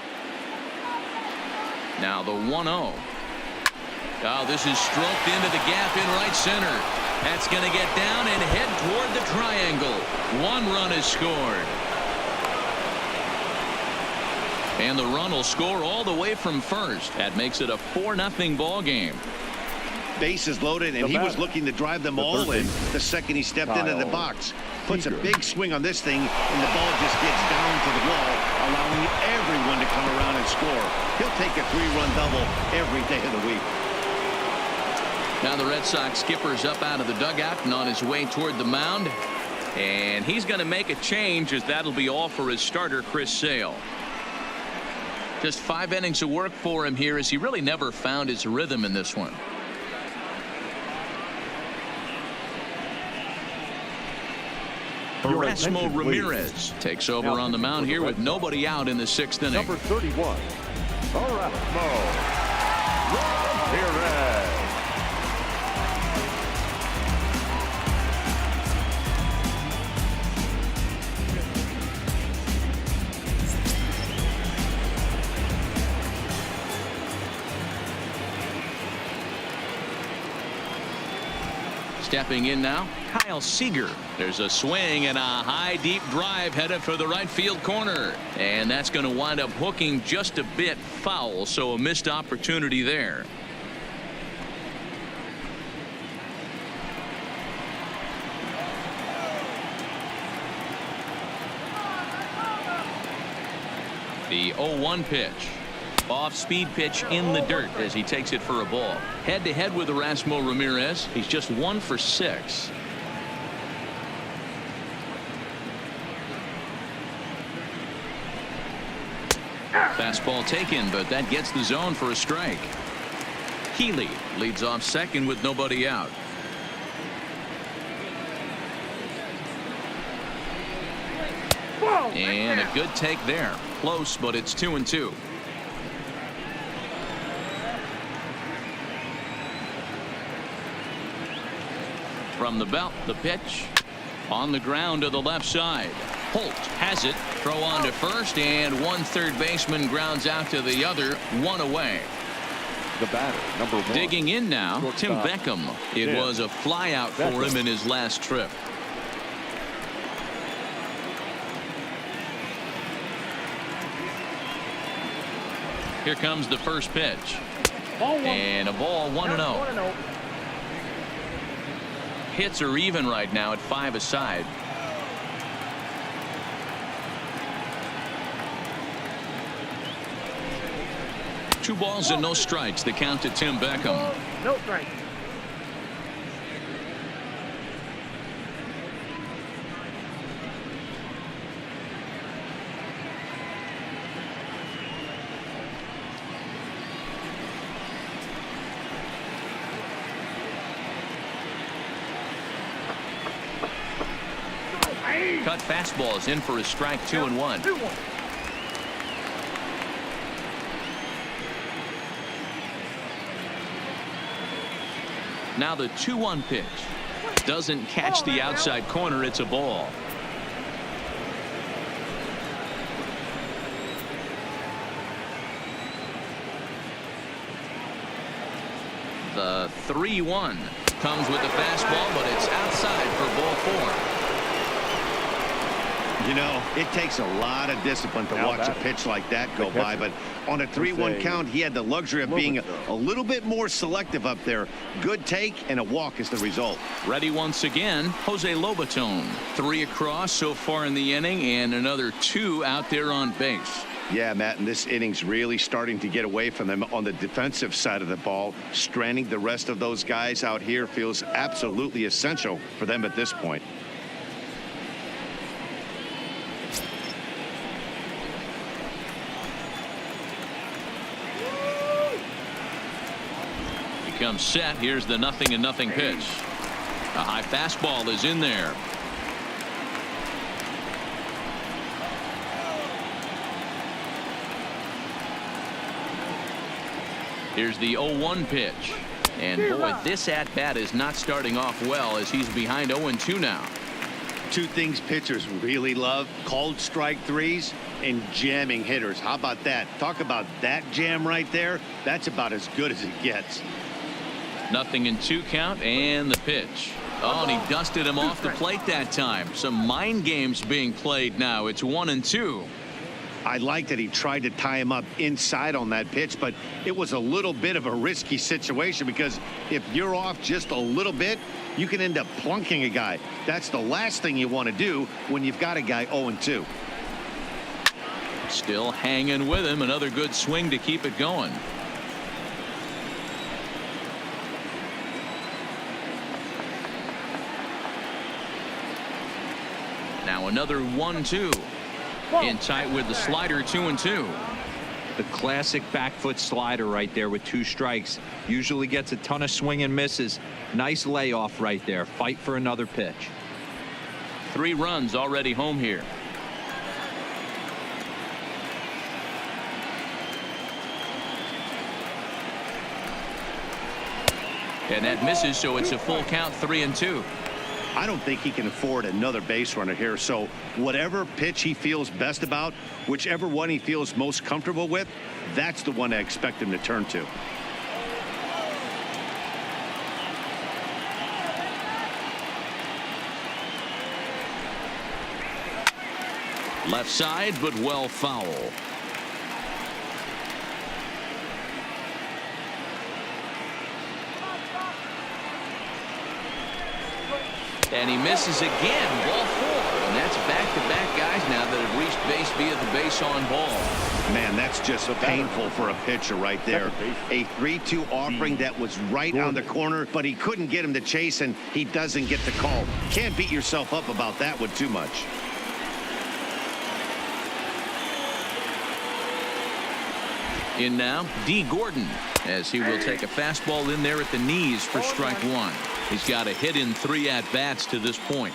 Now the 1-0. Oh, this is stroked into the gap in right center. That's going to get down and head toward the triangle. 1 run is scored. And the run will score all the way from first. That makes it a 4-0 ball game. Bases loaded, and he was looking to drive them all in the second he stepped into the box. Puts a big swing on this thing, and the ball just gets down to the wall, allowing everyone to come around and score. He'll take a 3-run double every day of the week. Now the Red Sox skipper's up out of the dugout and on his way toward the mound. And he's going to make a change, as that'll be all for his starter, Chris Sale. Just 5 innings of work for him here, as he really never found his rhythm in this one. Erasmo Ramirez takes over on the mound here with nobody out in the 6th inning. Number 31, Erasmo Ramirez. Stepping in now, Kyle Seager. There's a swing and a high deep drive headed for the right field corner, and that's going to wind up hooking just a bit foul, so a missed opportunity there. The 0-1 pitch. Off-speed pitch in the dirt as he takes it for a ball. Head-to-head with Erasmo Ramirez. He's just 1 for 6. Fastball taken, but that gets the zone for a strike. Healy leads off second with nobody out. And a good take there. Close, but it's 2-2. From the belt, the pitch on the ground to the left side. Holt has it. Throw on to first, and 1 third baseman grounds out to the other. 1 away. The batter, number 1. Digging in now, Tim Beckham. It was a fly out for him in his last trip. Here comes the first pitch. And a ball, 1-0. Hits are even right now at 5 aside. Two balls and no strikes. The count to Tim Beckham. No strike. Cut fastball is in for a strike. 2-1. 2-1. Now the 2-1 pitch. Doesn't catch the outside corner. It's a ball. The 3-1 comes with the fastball, but it's outside for ball 4. You know, it takes a lot of discipline to watch a pitch like that go by, but on a 3-1 count, he had the luxury of being a little bit more selective up there. Good take, and a walk is the result. Ready once again, Jose Lobaton. 3 across so far in the inning, and another 2 out there on base. Yeah, Matt, and this inning's really starting to get away from them on the defensive side of the ball. Stranding the rest of those guys out here feels absolutely essential for them at this point. Comes set. Here's the 0-0 pitch. A high fastball is in there. Here's the 0-1 pitch. And boy, this at bat is not starting off well as he's behind 0-2 now. 2 things pitchers really love: called strike threes and jamming hitters. How about that? Talk about that jam right there. That's about as good as it gets. 0-2 count, and the pitch. Oh, and he dusted him off the plate that time. Some mind games being played now. It's 1-2. I like that he tried to tie him up inside on that pitch, but it was a little bit of a risky situation because if you're off just a little bit, you can end up plunking a guy. That's the last thing you want to do when you've got a guy 0-2. Still hanging with him. Another good swing to keep it going. Now another 1-2. In tight with the slider. 2-2. The classic back foot slider right there with 2 strikes. Usually gets a ton of swing and misses. Nice layoff right there. Fight for another pitch. 3 runs already home here. And that misses, so it's a full count. 3-2. I don't think he can afford another base runner here, so whatever pitch he feels best about, whichever one he feels most comfortable with, that's the one I expect him to turn to. Left side, but well foul. And he misses again. Ball 4. And that's back-to-back guys now that have reached base via the base on ball. Man, that's just painful for a pitcher right there. A 3-2 offering that was right on the corner, but he couldn't get him to chase, and he doesn't get the call. Can't beat yourself up about that one too much. In now, D. Gordon, as he will take a fastball in there at the knees for strike 1. He's got a hit in 3 at-bats to this point.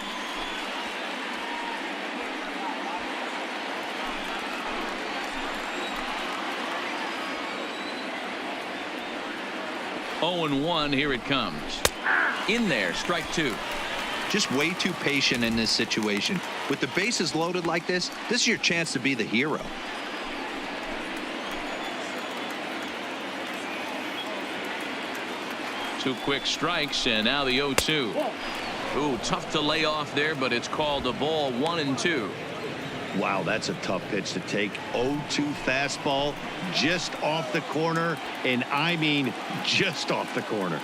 Oh, and 1. Here it comes. In there, strike 2. Just way too patient in this situation. With the bases loaded like this is your chance to be the hero. Two quick strikes, and now the 0-2. Ooh, tough to lay off there, but it's called a ball. 1-2. Wow, that's a tough pitch to take. 0-2 fastball just off the corner, and I mean just off the corner.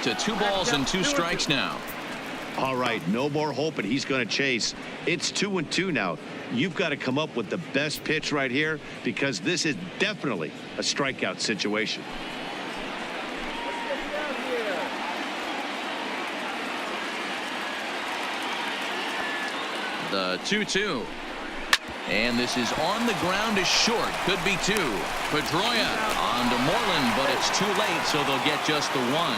To 2 balls and 2 strikes now. All right, no more hoping he's going to chase. It's 2-2 now. You've got to come up with the best pitch right here because this is definitely a strikeout situation. The 2-2. And this is on the ground is short. Could be 2. Pedroia on to Moreland, but it's too late, so they'll get just the 1.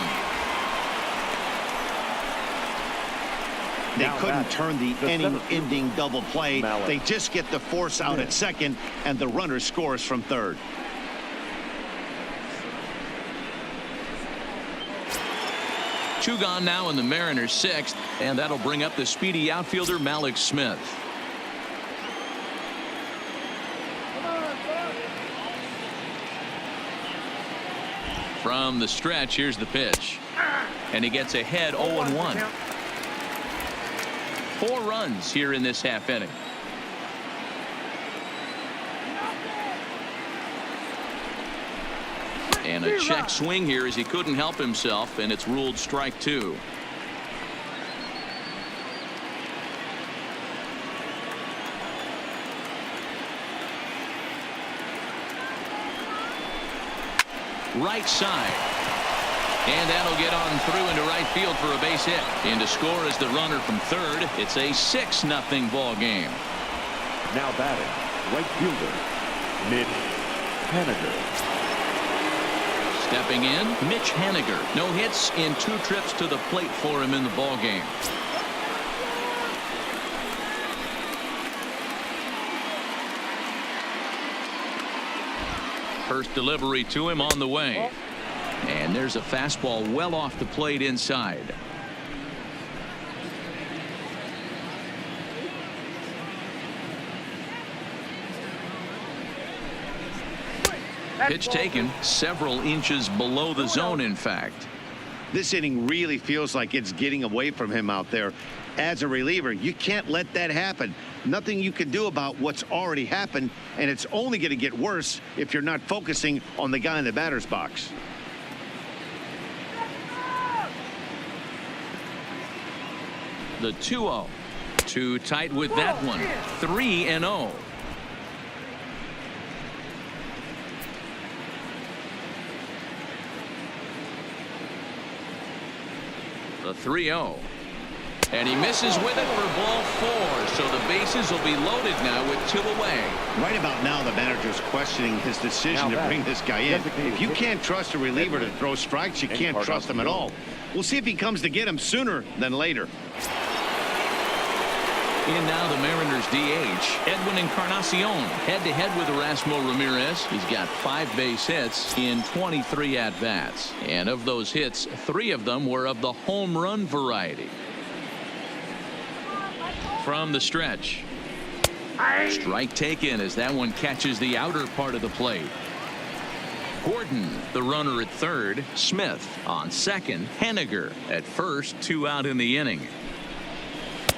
They couldn't turn the inning-ending double play. They just get the force out at second, and the runner scores from third. Two gone now in the Mariners' sixth, and that'll bring up the speedy outfielder Malik Smith. From the stretch, here's the pitch. And he gets ahead 0-1. 4 runs here in this half inning. And a check swing here as he couldn't help himself, and it's ruled strike 2. Right side. And that'll get on through into right field for a base hit. In to score is the runner from third. It's a 6-0 ball game. Now batting, right fielder, Mitch Haniger. Stepping in, Mitch Haniger. No hits in 2 trips to the plate for him in the ball game. First delivery to him on the way. And there's a fastball well off the plate inside. Pitch taken several inches below the zone, in fact. This inning really feels like it's getting away from him out there. As a reliever, you can't let that happen. Nothing you can do about what's already happened, and it's only going to get worse if you're not focusing on the guy in the batter's box. The 2-0. Too tight with that one. 3-0. The 3-0. And he misses with it for ball 4. So the bases will be loaded now with 2 away. Right about now, the manager's questioning his decision to bring this guy in. If you can't trust a reliever to throw strikes, you can't trust him at all. We'll see if he comes to get him sooner than later. In now the Mariners DH, Edwin Encarnacion, head-to-head with Erasmo Ramirez. He's got 5 base hits in 23 at-bats. And of those hits, 3 of them were of the home run variety. From the stretch. Strike taken as that one catches the outer part of the plate. Gordon, the runner at third. Smith on second. Haniger at first. 2 out in the inning.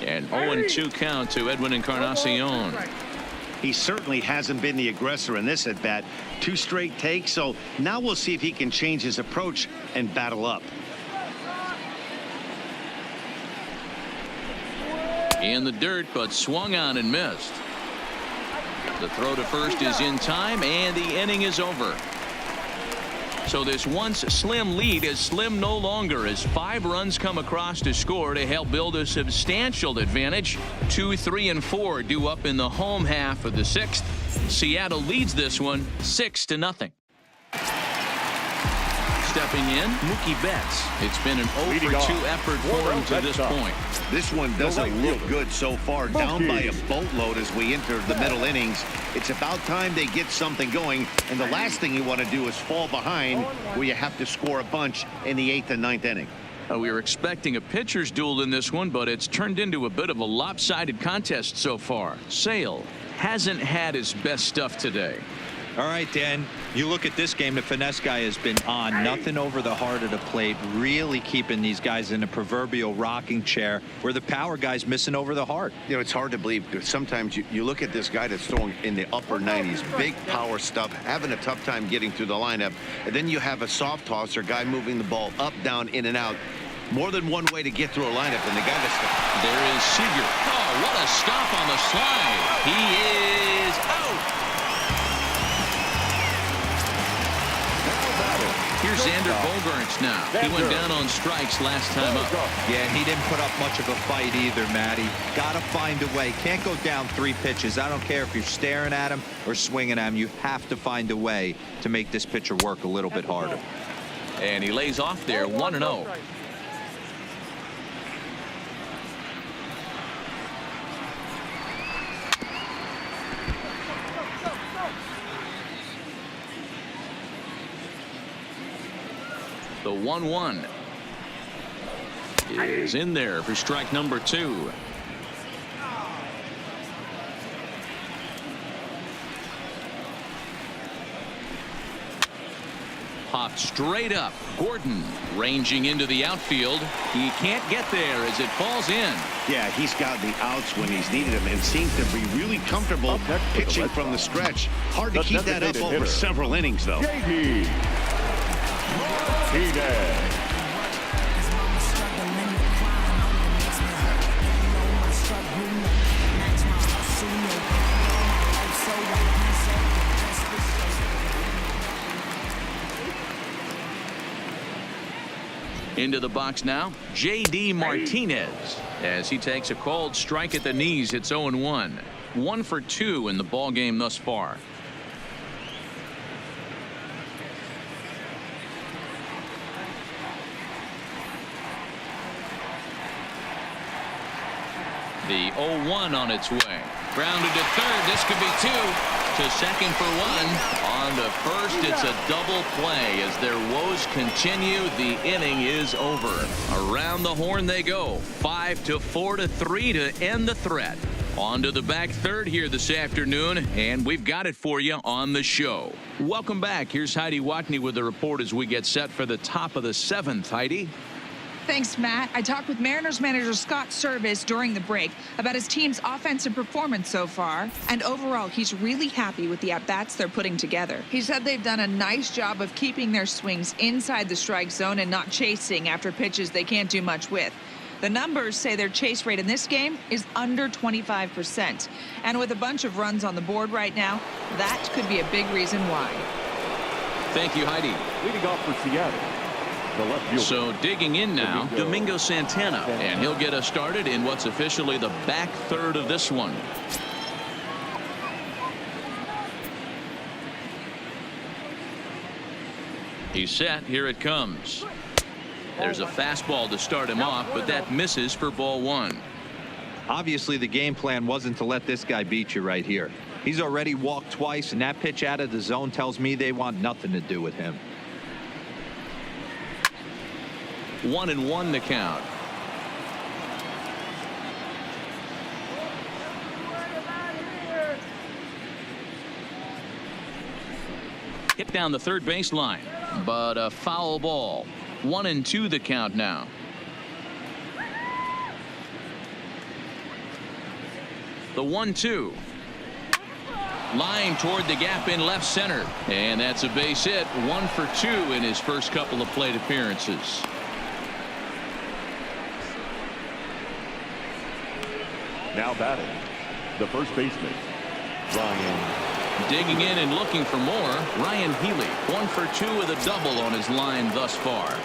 And 0-2 count to Edwin Encarnacion. He certainly hasn't been the aggressor in this at bat. 2 straight takes, so now we'll see if he can change his approach and battle up. In the dirt, but swung on and missed. The throw to first is in time, and the inning is over. So this once slim lead is slim no longer as 5 runs come across to score to help build a substantial advantage. 2, 3, and 4 due up in the home half of the 6th. Seattle leads this one 6-0. Stepping in, Mookie Betts. It's been an 0-for-2 effort for him to this point. This one doesn't look good so far. Down by a boatload as we enter the middle innings. It's about time they get something going, and the last thing you want to do is fall behind where you have to score a bunch in the 8th and 9th inning. We were expecting a pitcher's duel in this one, but it's turned into a bit of a lopsided contest so far. Sale hasn't had his best stuff today. All right, Dan, you look at this game, the finesse guy has been on. Nothing over the heart of the plate, really keeping these guys in a proverbial rocking chair where the power guy's missing over the heart. You know, it's hard to believe because sometimes you look at this guy that's throwing in the upper 90s, big power stuff, having a tough time getting through the lineup. And then you have a soft tosser guy moving the ball up, down, in and out. More than one way to get through a lineup, and the guy that's... There is Seager. Oh, what a stop on the slide. He is out. Here's Xander Bogaerts now. He went down on strikes last time up. Yeah, he didn't put up much of a fight either, Matty. Got to find a way. Can't go down 3 pitches. I don't care if you're staring at him or swinging at him. You have to find a way to make this pitcher work a little bit harder. And he lays off there 1-0. The 1-1. is in there for strike number 2. Popped straight up. Gordon ranging into the outfield. He can't get there as it falls in. Yeah, he's got the outs when he's needed them and seems to be really comfortable pitching from the stretch. Hard to keep that up over several innings, though. JD Martinez. Into the box now, J.D. Martinez, as he takes a called strike at the knees. It's 0-1. 1 for 2 in the ball game thus far. The 0-1 on its way. Grounded to third. This could be 2. To second for 1. On to first, it's a double play as their woes continue. The inning is over. Around the horn they go. 5-4-3 to end the threat. On to the back third here this afternoon, and we've got it for you on the show. Welcome back. Here's Heidi Watney with the report as we get set for the top of the 7th. Heidi? Thanks, Matt. I talked with Mariners manager Scott Service during the break about his team's offensive performance so far, and overall, he's really happy with the at-bats they're putting together. He said they've done a nice job of keeping their swings inside the strike zone and not chasing after pitches they can't do much with. The numbers say their chase rate in this game is under 25%. And with a bunch of runs on the board right now, that could be a big reason why. Thank you, Heidi. Leading off for Seattle, the left fielder. So digging in now, Domingo Santana, and he'll get us started in what's officially the back third of this one. He's set. Here it comes. There's a fastball to start him off, but that misses for ball 1. Obviously, the game plan wasn't to let this guy beat you right here. He's already walked twice, and that pitch out of the zone tells me they want nothing to do with him. 1-1 the count. Hit down the third baseline, but a foul ball. 1-2 the count now. The 1-2. Line toward the gap in left center, and that's a base hit. 1 for 2 in his first couple of plate appearances. Now batting, the first baseman, Ryan. Digging in and looking for more, Ryan Healy. 1 for 2 with a double on his line thus far.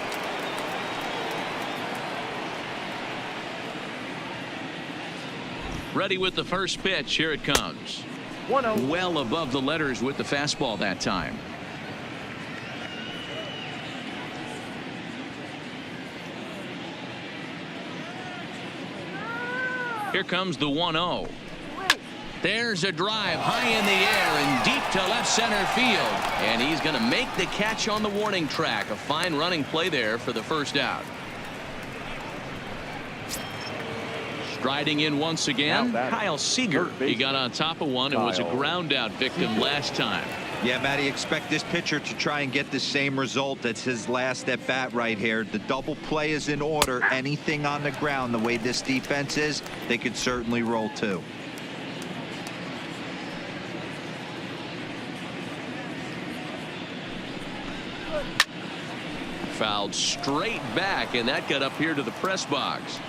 Ready with the first pitch. Here it comes. 1-0. Well above the letters with the fastball that time. Here comes the 1-0. There's a drive high in the air and deep to left center field. And he's going to make the catch on the warning track. A fine running play there for the first out. Striding in once again, Kyle Seager. He got on top of one and was a ground out victim last time. Yeah, Matty, expect this pitcher to try and get the same result. That's his last at bat right here. The double play is in order. Anything on the ground, the way this defense is, they could certainly roll too. Fouled straight back, and that got up here to the press box.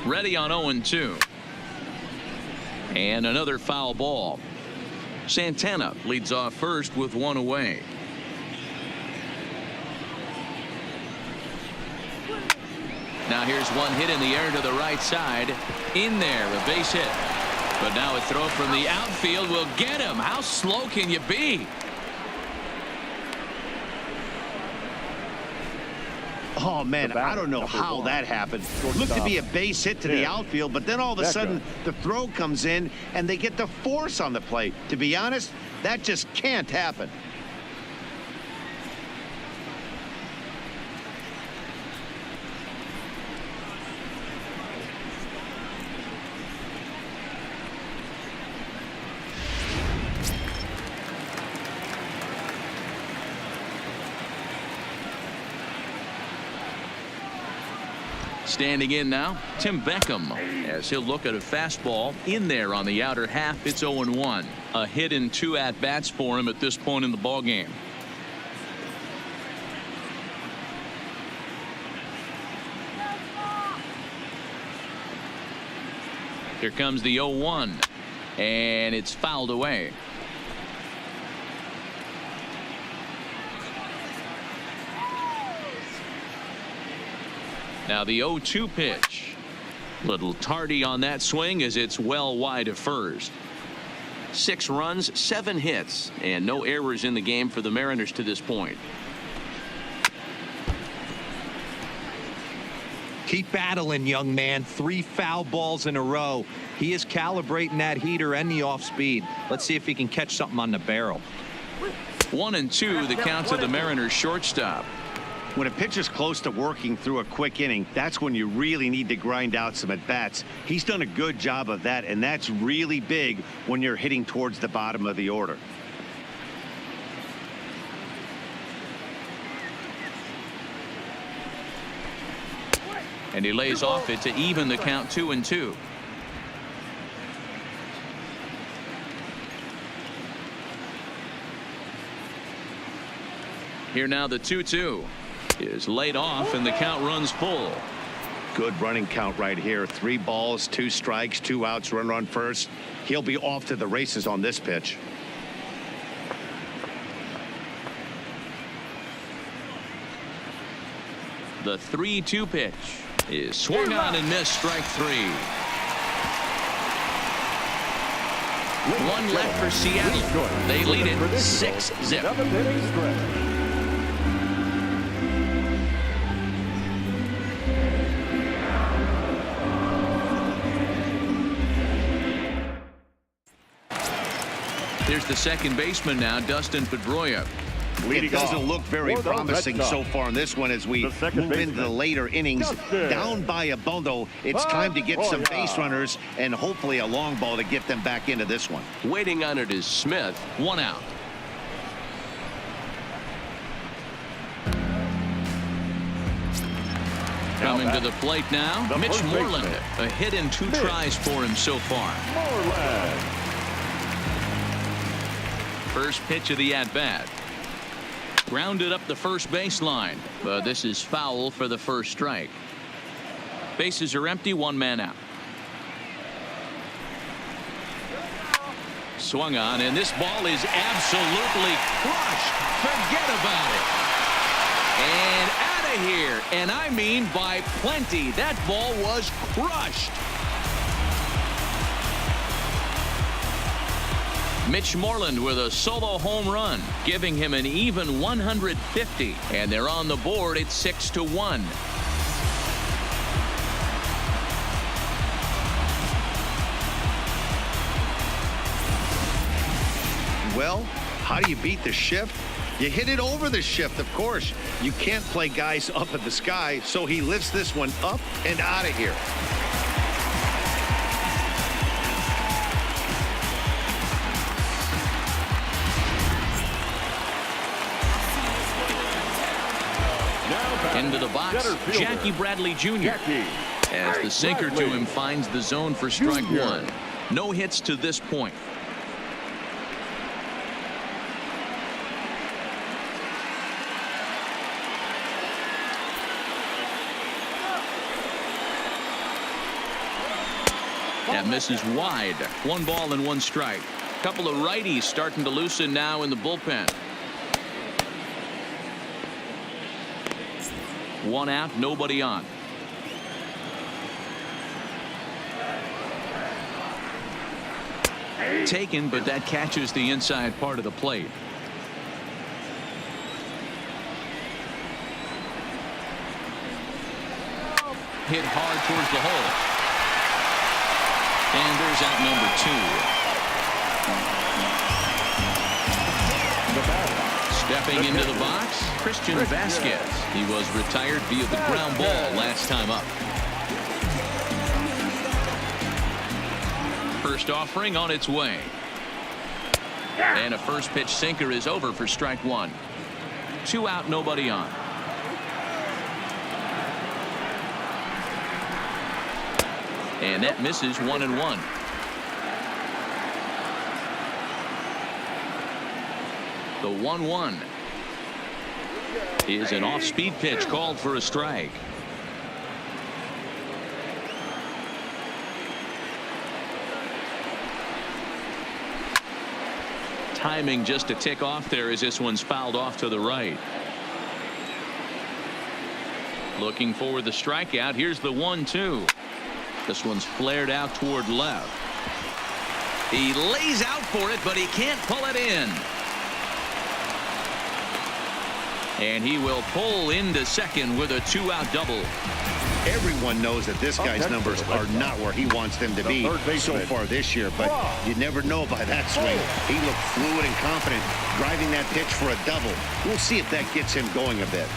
Ready on 0-2. And another foul ball. Santana leads off first with 1 away. Now here's one hit in the air to the right side. In there, a base hit. But now a throw from the outfield will get him. How slow can you be? Oh, man, I don't know how that happened. Looked to be a base hit to the outfield, but then all of a sudden the throw comes in and they get the force on the play. To be honest, that just can't happen. Standing in now, Tim Beckham, as he'll look at a fastball in there on the outer half. It's 0-1. A hit in 2 at-bats for him at this point in the ball game. Here comes the 0-1, and it's fouled away. Now the 0-2 pitch. Little tardy on that swing as it's well wide of first. 6 runs, 7 hits, and no errors in the game for the Mariners to this point. Keep battling, young man. 3 foul balls in a row. He is calibrating that heater and the off speed. Let's see if he can catch something on the barrel. 1-2 the count to the Mariners shortstop. When a pitcher's close to working through a quick inning, that's when you really need to grind out some at-bats. He's done a good job of that, and that's really big when you're hitting towards the bottom of the order. And he lays off it to even the count 2-2. Here now the 2-2 is laid off and the count runs full. Good running count right here. 3 balls, 2 strikes, 2 outs, runner on first. He'll be off to the races on this pitch. The 3-2 pitch is swung on and missed. Strike 3. 1 left for Seattle. They lead it 6-0. Here's the second baseman now, Dustin Pedroia. It doesn't look very promising so far in this one as we move into the later innings. Down by a bundle, it's time to get some base runners and hopefully a long ball to get them back into this one. Waiting on it is Smith. 1 out. Coming to the plate now, Mitch Moreland. A hit in 2 tries for him so far. First pitch of the at-bat. Grounded up the first baseline, but this is foul for the first strike. Bases are empty, 1 man out. Swung on, and this ball is absolutely crushed. Forget about it. And out of here, and I mean by plenty. That ball was crushed. Mitch Moreland with a solo home run, giving him an even 150, and they're on the board at 6-1. Well, how do you beat the shift? You hit it over the shift, of course. You can't play guys up in the sky, so he lifts this one up and out of here. Into the box, Jackie Bradley Jr. As the sinker to him finds the zone for strike 1. No hits to this point. That misses wide. 1 ball and 1 strike. Couple of righties starting to loosen now in the bullpen. 1 out, nobody on. Taken, but that catches the inside part of the plate. Hit hard towards the hole. And there's out number 2. Stepping into the box, Christian Vasquez. He was retired via the ground ball last time up. First offering on its way. And a first pitch sinker is over for strike 1. 2 out, nobody on. And that misses 1-1. The 1-1 is an off-speed pitch called for a strike. Timing just a tick off there as this one's fouled off to the right. Looking for the strikeout. Here's the 1-2. This one's flared out toward left. He lays out for it, but he can't pull it in. And he will pull into second with a 2-out double. Everyone knows that this guy's numbers are not where he wants them to be so far this year, but you never know by that swing. He looked fluid and confident driving that pitch for a double. We'll see if that gets him going a bit.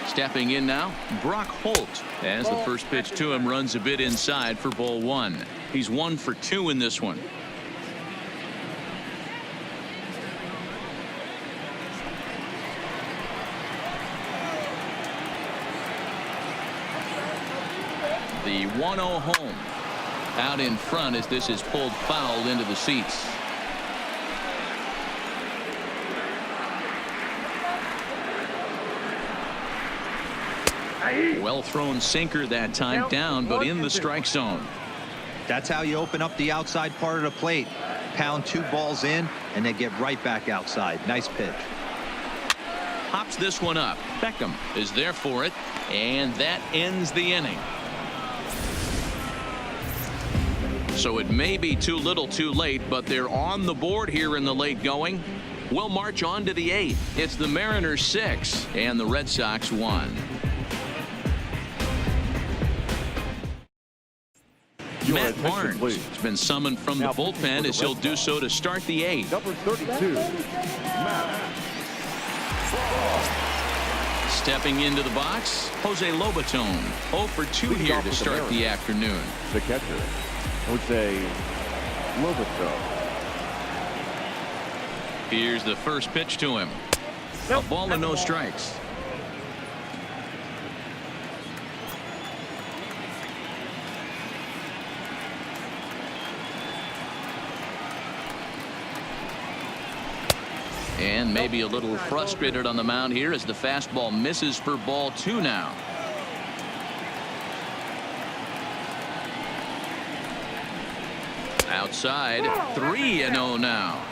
Stepping in now, Brock Holt, as the first pitch to him runs a bit inside for ball 1. He's 1 for 2 in this one. The 1-0 home out in front as this is pulled foul into the seats. Well thrown sinker that time, down but in the strike zone. That's how you open up the outside part of the plate. Pound 2 balls in and then get right back outside. Nice pitch. Pops this one up. Beckham is there for it, and that ends the inning. So it may be too little too late, but they're on the board here in the late going. We'll march on to the 8th. It's the Mariners 6 and the Red Sox 1. Matt Barnes has been summoned from the bullpen as he'll do so to start the 8th. Number 32, Matt. Stepping into the box, Jose Lobaton, 0 for 2 here to start the afternoon. The catcher, Jose Lobaton. Here's the first pitch to him. A ball and no strikes. And maybe a little frustrated on the mound here as the fastball misses for ball 2 now. Outside, 3-0 now.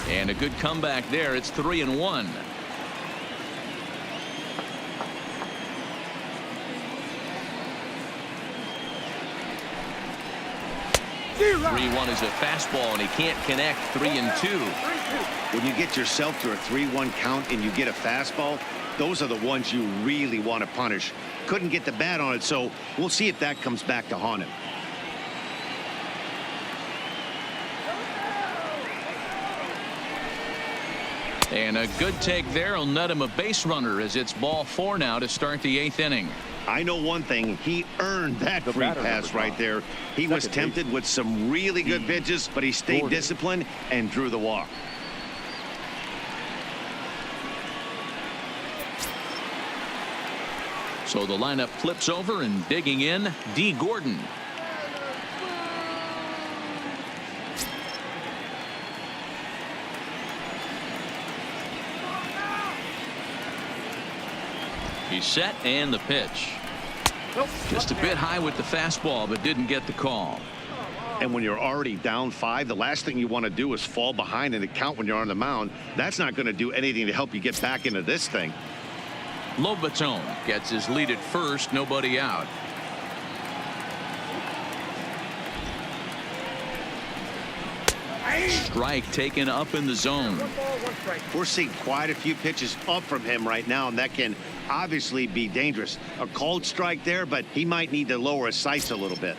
And a good comeback there. It's 3-1. 3-1 is a fastball, and he can't connect. 3-2. When you get yourself to a 3-1 count and you get a fastball, those are the ones you really want to punish. Couldn't get the bat on it, so we'll see if that comes back to haunt him. And a good take there will net him a base runner as it's ball 4 now to start the 8th inning. I know one thing. He earned that free pass right there. He was tempted with some really good pitches, but he stayed disciplined and drew the walk. So the lineup flips over, and digging in, D. Gordon. He's set, and the pitch. Just a bit high with the fastball, but didn't get the call. And when you're already down 5, the last thing you want to do is fall behind in the count when you're on the mound. That's not going to do anything to help you get back into this thing. Lobaton gets his lead at first, nobody out. Strike taken up in the zone. 1 ball, 1 strike. We're seeing quite a few pitches up from him right now, and that can obviously be dangerous. A cold strike there, but he might need to lower his sights a little bit.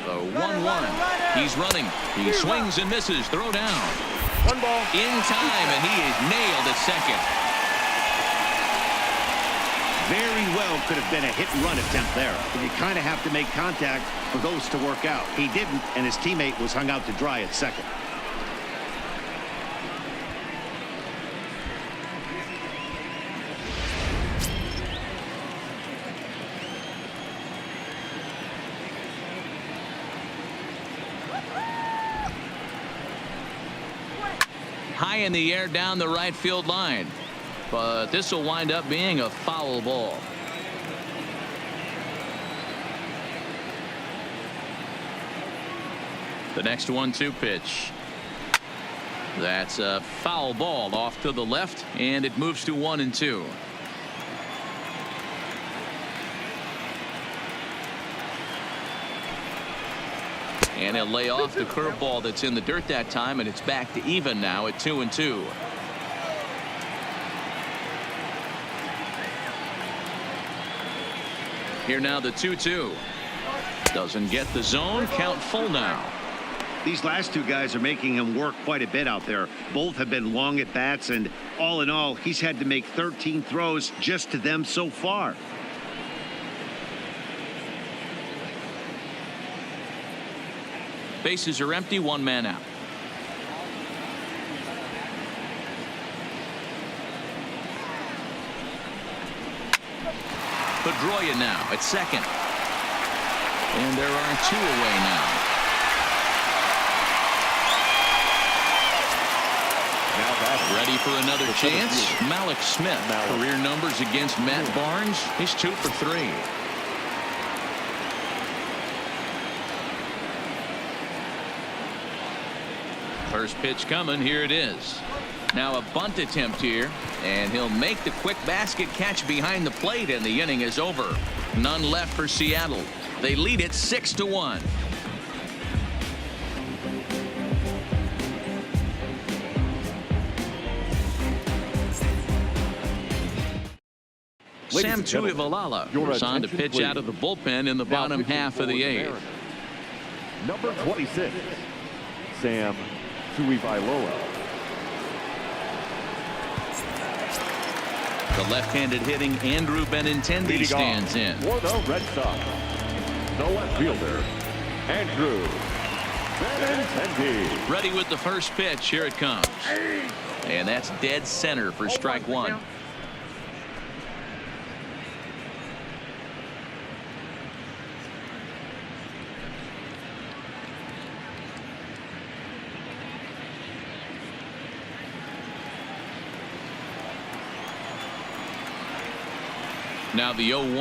The 1-1. He's running. He swings and misses. Throw down. 1 ball. In time, and he is nailed at second. Very well could have been a hit-and-run attempt there. But you kind of have to make contact for those to work out. He didn't, and his teammate was hung out to dry at second. High in the air down the right field line. But this will wind up being a foul ball. The next 1-2 pitch. That's a foul ball off to the left, and it moves to 1-2. And he'll lay off the curveball that's in the dirt that time, and it's back to even now at 2-2. Here now the 2-2. Doesn't get the zone. Count full now. These last two guys are making him work quite a bit out there. Both have been long at bats, and all in all, he's had to make 13 throws just to them so far. Bases are empty. 1 man out. Pedroia now at second. And there are 2 away now. Ready for another chance. Malik Smith. Career numbers against Matt Barnes. He's 2 for 3. First pitch coming. Here it is. Now a bunt attempt here, and he'll make the quick basket catch behind the plate, and the inning is over. None left for Seattle. They lead it 6-1. Sam Tuivalala was on to pitch out of the bullpen in the bottom half of the 8th. Number 26, Sam Tuivalala. The left-handed hitting Andrew Benintendi stands in. For the Red Sox, the left fielder, Andrew Benintendi. Ready with the first pitch. Here it comes. And that's dead center for strike 1. Now the 0-1.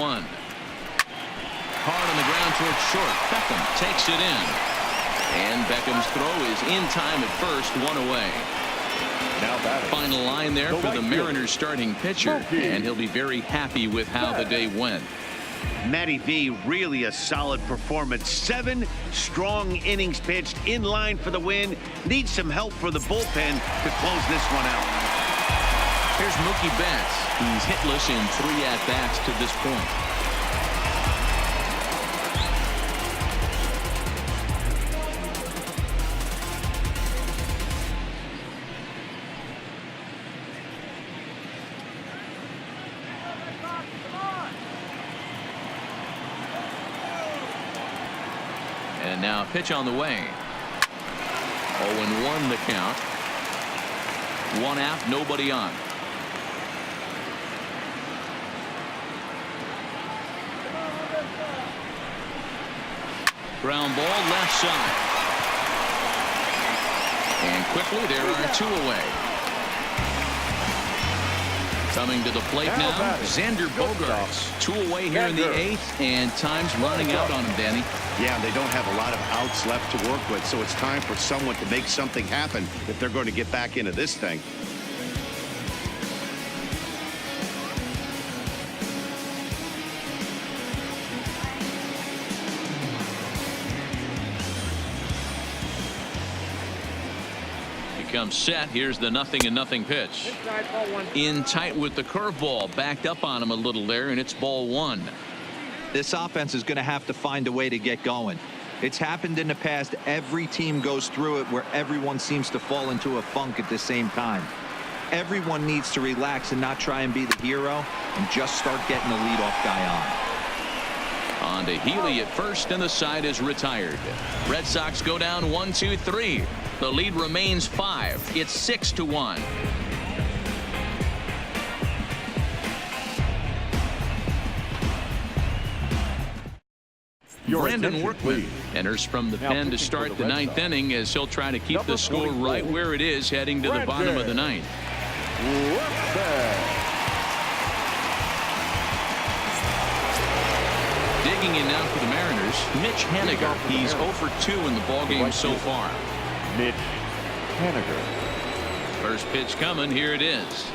Hard on the ground towards short. Beckham takes it in. And Beckham's throw is in time at first. 1 away. Now batting. Final line there for the Mariners starting pitcher. And he'll be very happy with how the day went. Matty V, really a solid performance. 7 strong innings pitched, in line for the win. Needs some help for the bullpen to close this one out. Here's Mookie Betts. He's hitless in 3 at-bats to this point. And now a pitch on the way. 0-1 the count. 1 out, nobody on. Ground ball left side. And quickly there are 2 away. Coming to the plate now, Xander Bogaerts. 2 away here in the 8th, and time's running out on him, Danny. Yeah, they don't have a lot of outs left to work with, so it's time for someone to make something happen if they're going to get back into this thing. comes set. Here's the 0-0 pitch. In tight with the curveball. Backed up on him a little there, and it's ball 1. This offense is going to have to find a way to get going. It's happened in the past. Every team goes through it where everyone seems to fall into a funk at the same time. Everyone needs to relax and not try and be the hero and just start getting the leadoff guy on. On to Healy at first, and the side is retired. Red Sox go down 1-2-3. The lead remains 5. It's 6-1. Brandon Workman enters from the pen to start the 9th inning as he'll try to keep the score right where it is heading to the bottom of the 9th. Digging in now for the Mariners, Mitch Haniger. He's 0 for 2 in the ballgame so far. Mitch Haniger. First pitch coming. Here it is.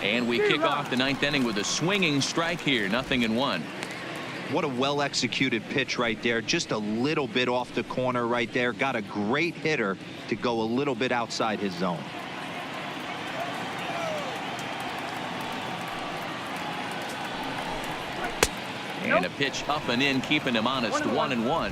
And we kick off the 9th inning with a swinging strike here. 0-1. What a well executed pitch right there. Just a little bit off the corner right there. Got a great hitter to go a little bit outside his zone. And a pitch up and in, keeping him honest. 1-1.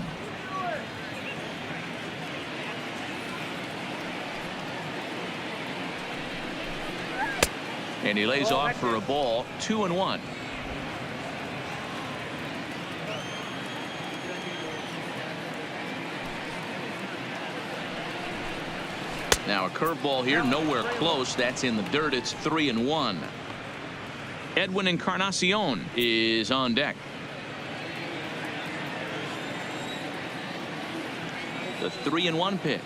And he lays off for a ball. 2-1. Now a curveball here, nowhere close. That's in the dirt. It's 3-1. Edwin Encarnacion is on deck. The 3-1 pitch.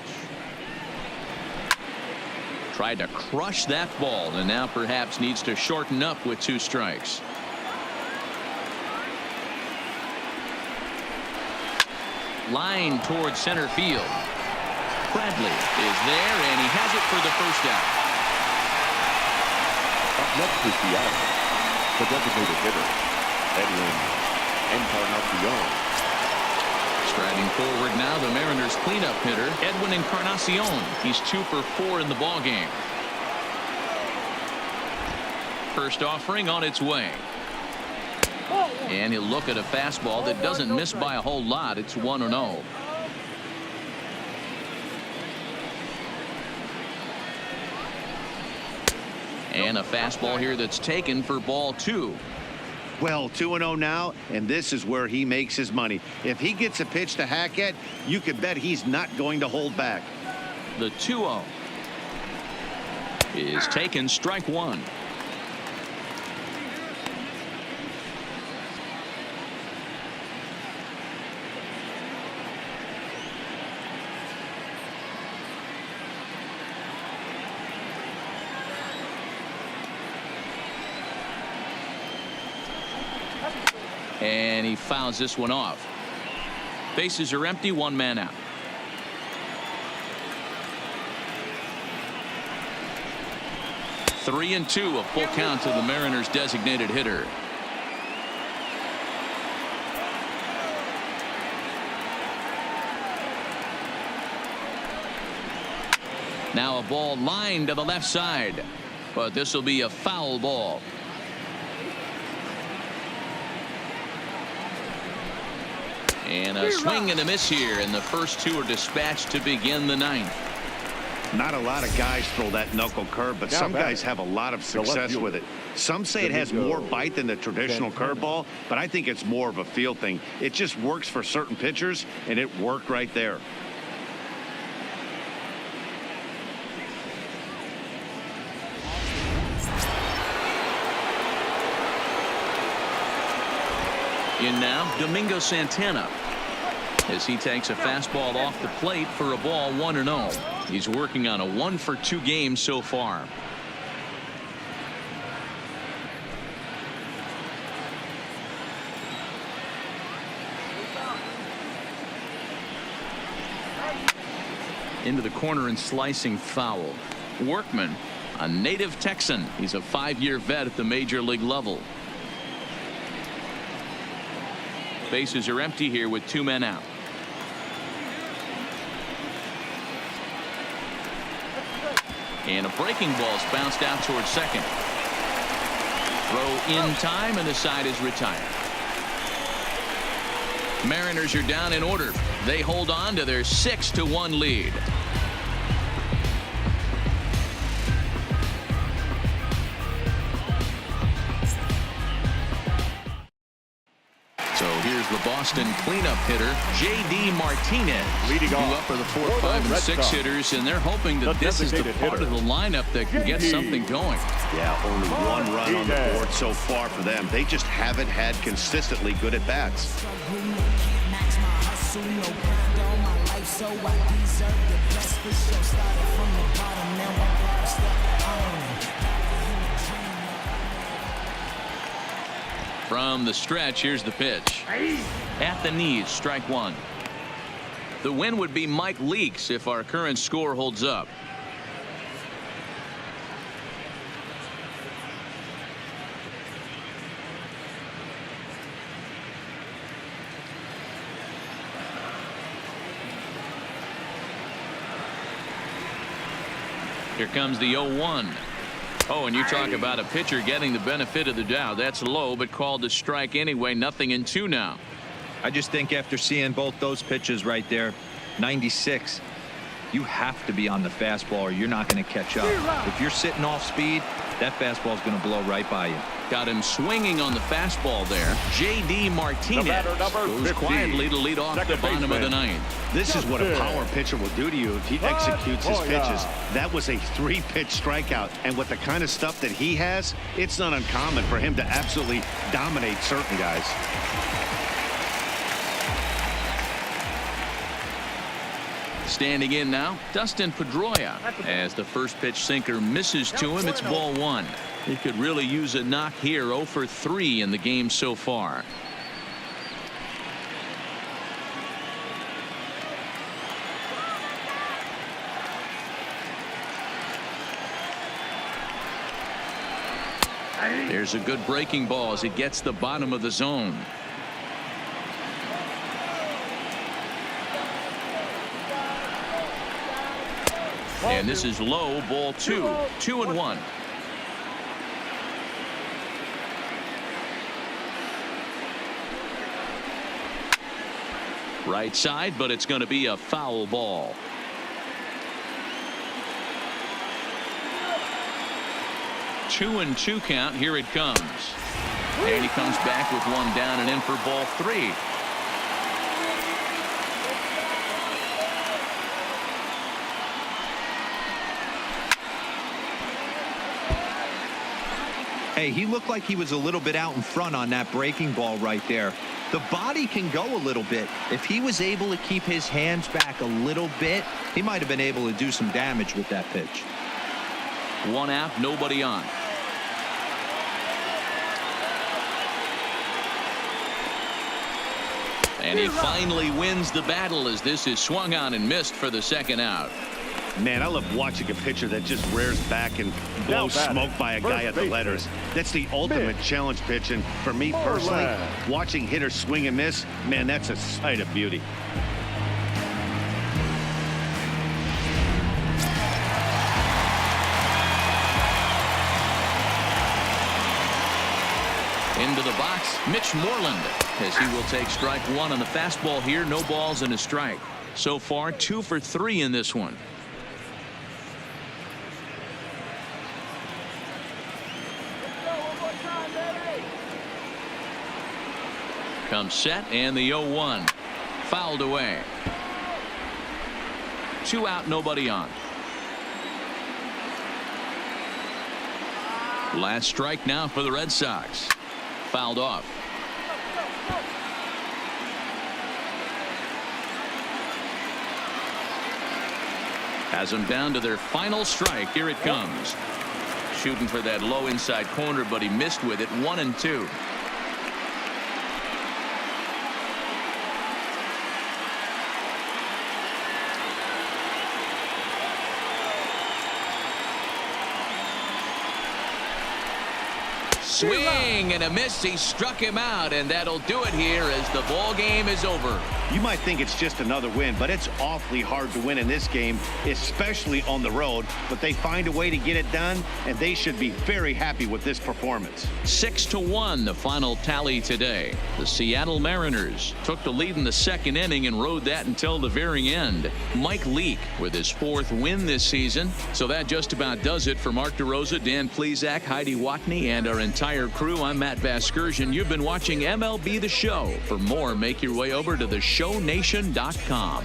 Tried to crush that ball, and now perhaps needs to shorten up with 2 strikes. Line towards center field. Bradley is there, and he has it for the first out. Up next is the out. The designated hitter, Edwin Encarnacion. Striding forward now, the Mariners cleanup hitter, Edwin Encarnacion. He's 2 for 4 in the ballgame. First offering on its way. And he'll look at a fastball that doesn't miss by a whole lot. It's 1-0. And a fastball here that's taken for ball 2. Well, 2-0 now, and this is where he makes his money. If he gets a pitch to hack at, you can bet he's not going to hold back. The 2-0 is taken. Strike 1. And he fouls this one off. Bases are empty. 1 man out. Three and 2, a full count to the Mariners designated hitter. Now a ball lined to the left side, but this will be a foul ball. And a swing and a miss here, and the first 2 are dispatched to begin the 9th. Not a lot of guys throw that knuckle curve, but some guys have a lot of success with it. Some say it has more bite than the traditional curveball, but I think it's more of a feel thing. It just works for certain pitchers, and it worked right there. In now, Domingo Santana, as he takes a fastball off the plate for a ball. 1-0. He's working on a 1 for 2 game so far. Into the corner and slicing foul. Workman, a native Texan. He's a 5-year vet at the major league level. Bases are empty here with 2 men out. And a breaking ball's bounced out towards second. Throw in time, and the side is retired. Mariners are down in order. They hold on to their 6-1 lead. So here's the Boston cleanup hitter, J.D. Martinez. Leading off up for the 4, for 5, the and Red 6 Sox, hitters, and they're hoping that the this is the designated part hitter, of the lineup that can get something going. Yeah, only one run on the board so far for them. They just haven't had consistently good at bats. From the stretch, here's the pitch. At the knees, strike one. The win would be Mike Leakes if our current score holds up. Here comes the 0-1. Oh, and you talk about a pitcher getting the benefit of the doubt. That's low, but called a strike anyway. Nothing in 2 now. I just think after seeing both those pitches right there, 96, you have to be on the fastball or you're not going to catch up. If you're sitting off speed, that fastball is going to blow right by you. Got him swinging on the fastball there. J.D. Martinez goes 50, quietly to lead off the bottom of the 9th. This is what a power pitcher will do to you if he executes his pitches. That was a 3-pitch strikeout, and with the kind of stuff that he has, it's not uncommon for him to absolutely dominate certain guys. Standing in now, Dustin Pedroia. As the first pitch sinker misses to him, it's ball 1. He could really use a knock here. 0 for 3 in the game so far. There's a good breaking ball as it gets the bottom of the zone. And this is low, ball 2. 2-1. Right side, but it's going to be a foul ball. Two and 2 count. Here it comes. And he comes back with 1 down and in for ball 3. Hey, he looked like he was a little bit out in front on that breaking ball right there. The body can go a little bit. If he was able to keep his hands back a little bit, he might have been able to do some damage with that pitch. 1 out, nobody on. And he finally wins the battle as this is swung on and missed for the 2nd out. Man, I love watching a pitcher that just rears back and blows smoke by a guy at the letters. That's the ultimate challenge pitch, and for me personally, watching hitters swing and miss, man, that's a sight of beauty. Into the box, Mitch Moreland, as he will take strike 1 on the fastball here. No balls and a strike. So far, 2 for 3 in this one. Comes set, and the 0-1. Fouled away. 2 out, nobody on. Last strike now for the Red Sox. Fouled off. Has them down to their final strike. Here it comes. Shooting for that low inside corner, but he missed with it. 1-2. Swing and a miss. He struck him out, and that'll do it here as the ball game is over. You might think it's just another win, but it's awfully hard to win in this game, especially on the road. But they find a way to get it done, and they should be very happy with this performance. 6-1, the final tally today. The Seattle Mariners took the lead in the second inning and rode that until the very end. Mike Leake with his 4th win this season. So that just about does it for Mark DeRosa, Dan Plesac, Heidi Watney, and our entire crew. I'm Matt Vasgersian. You've been watching MLB The Show. For more, make your way over to theshownation.com.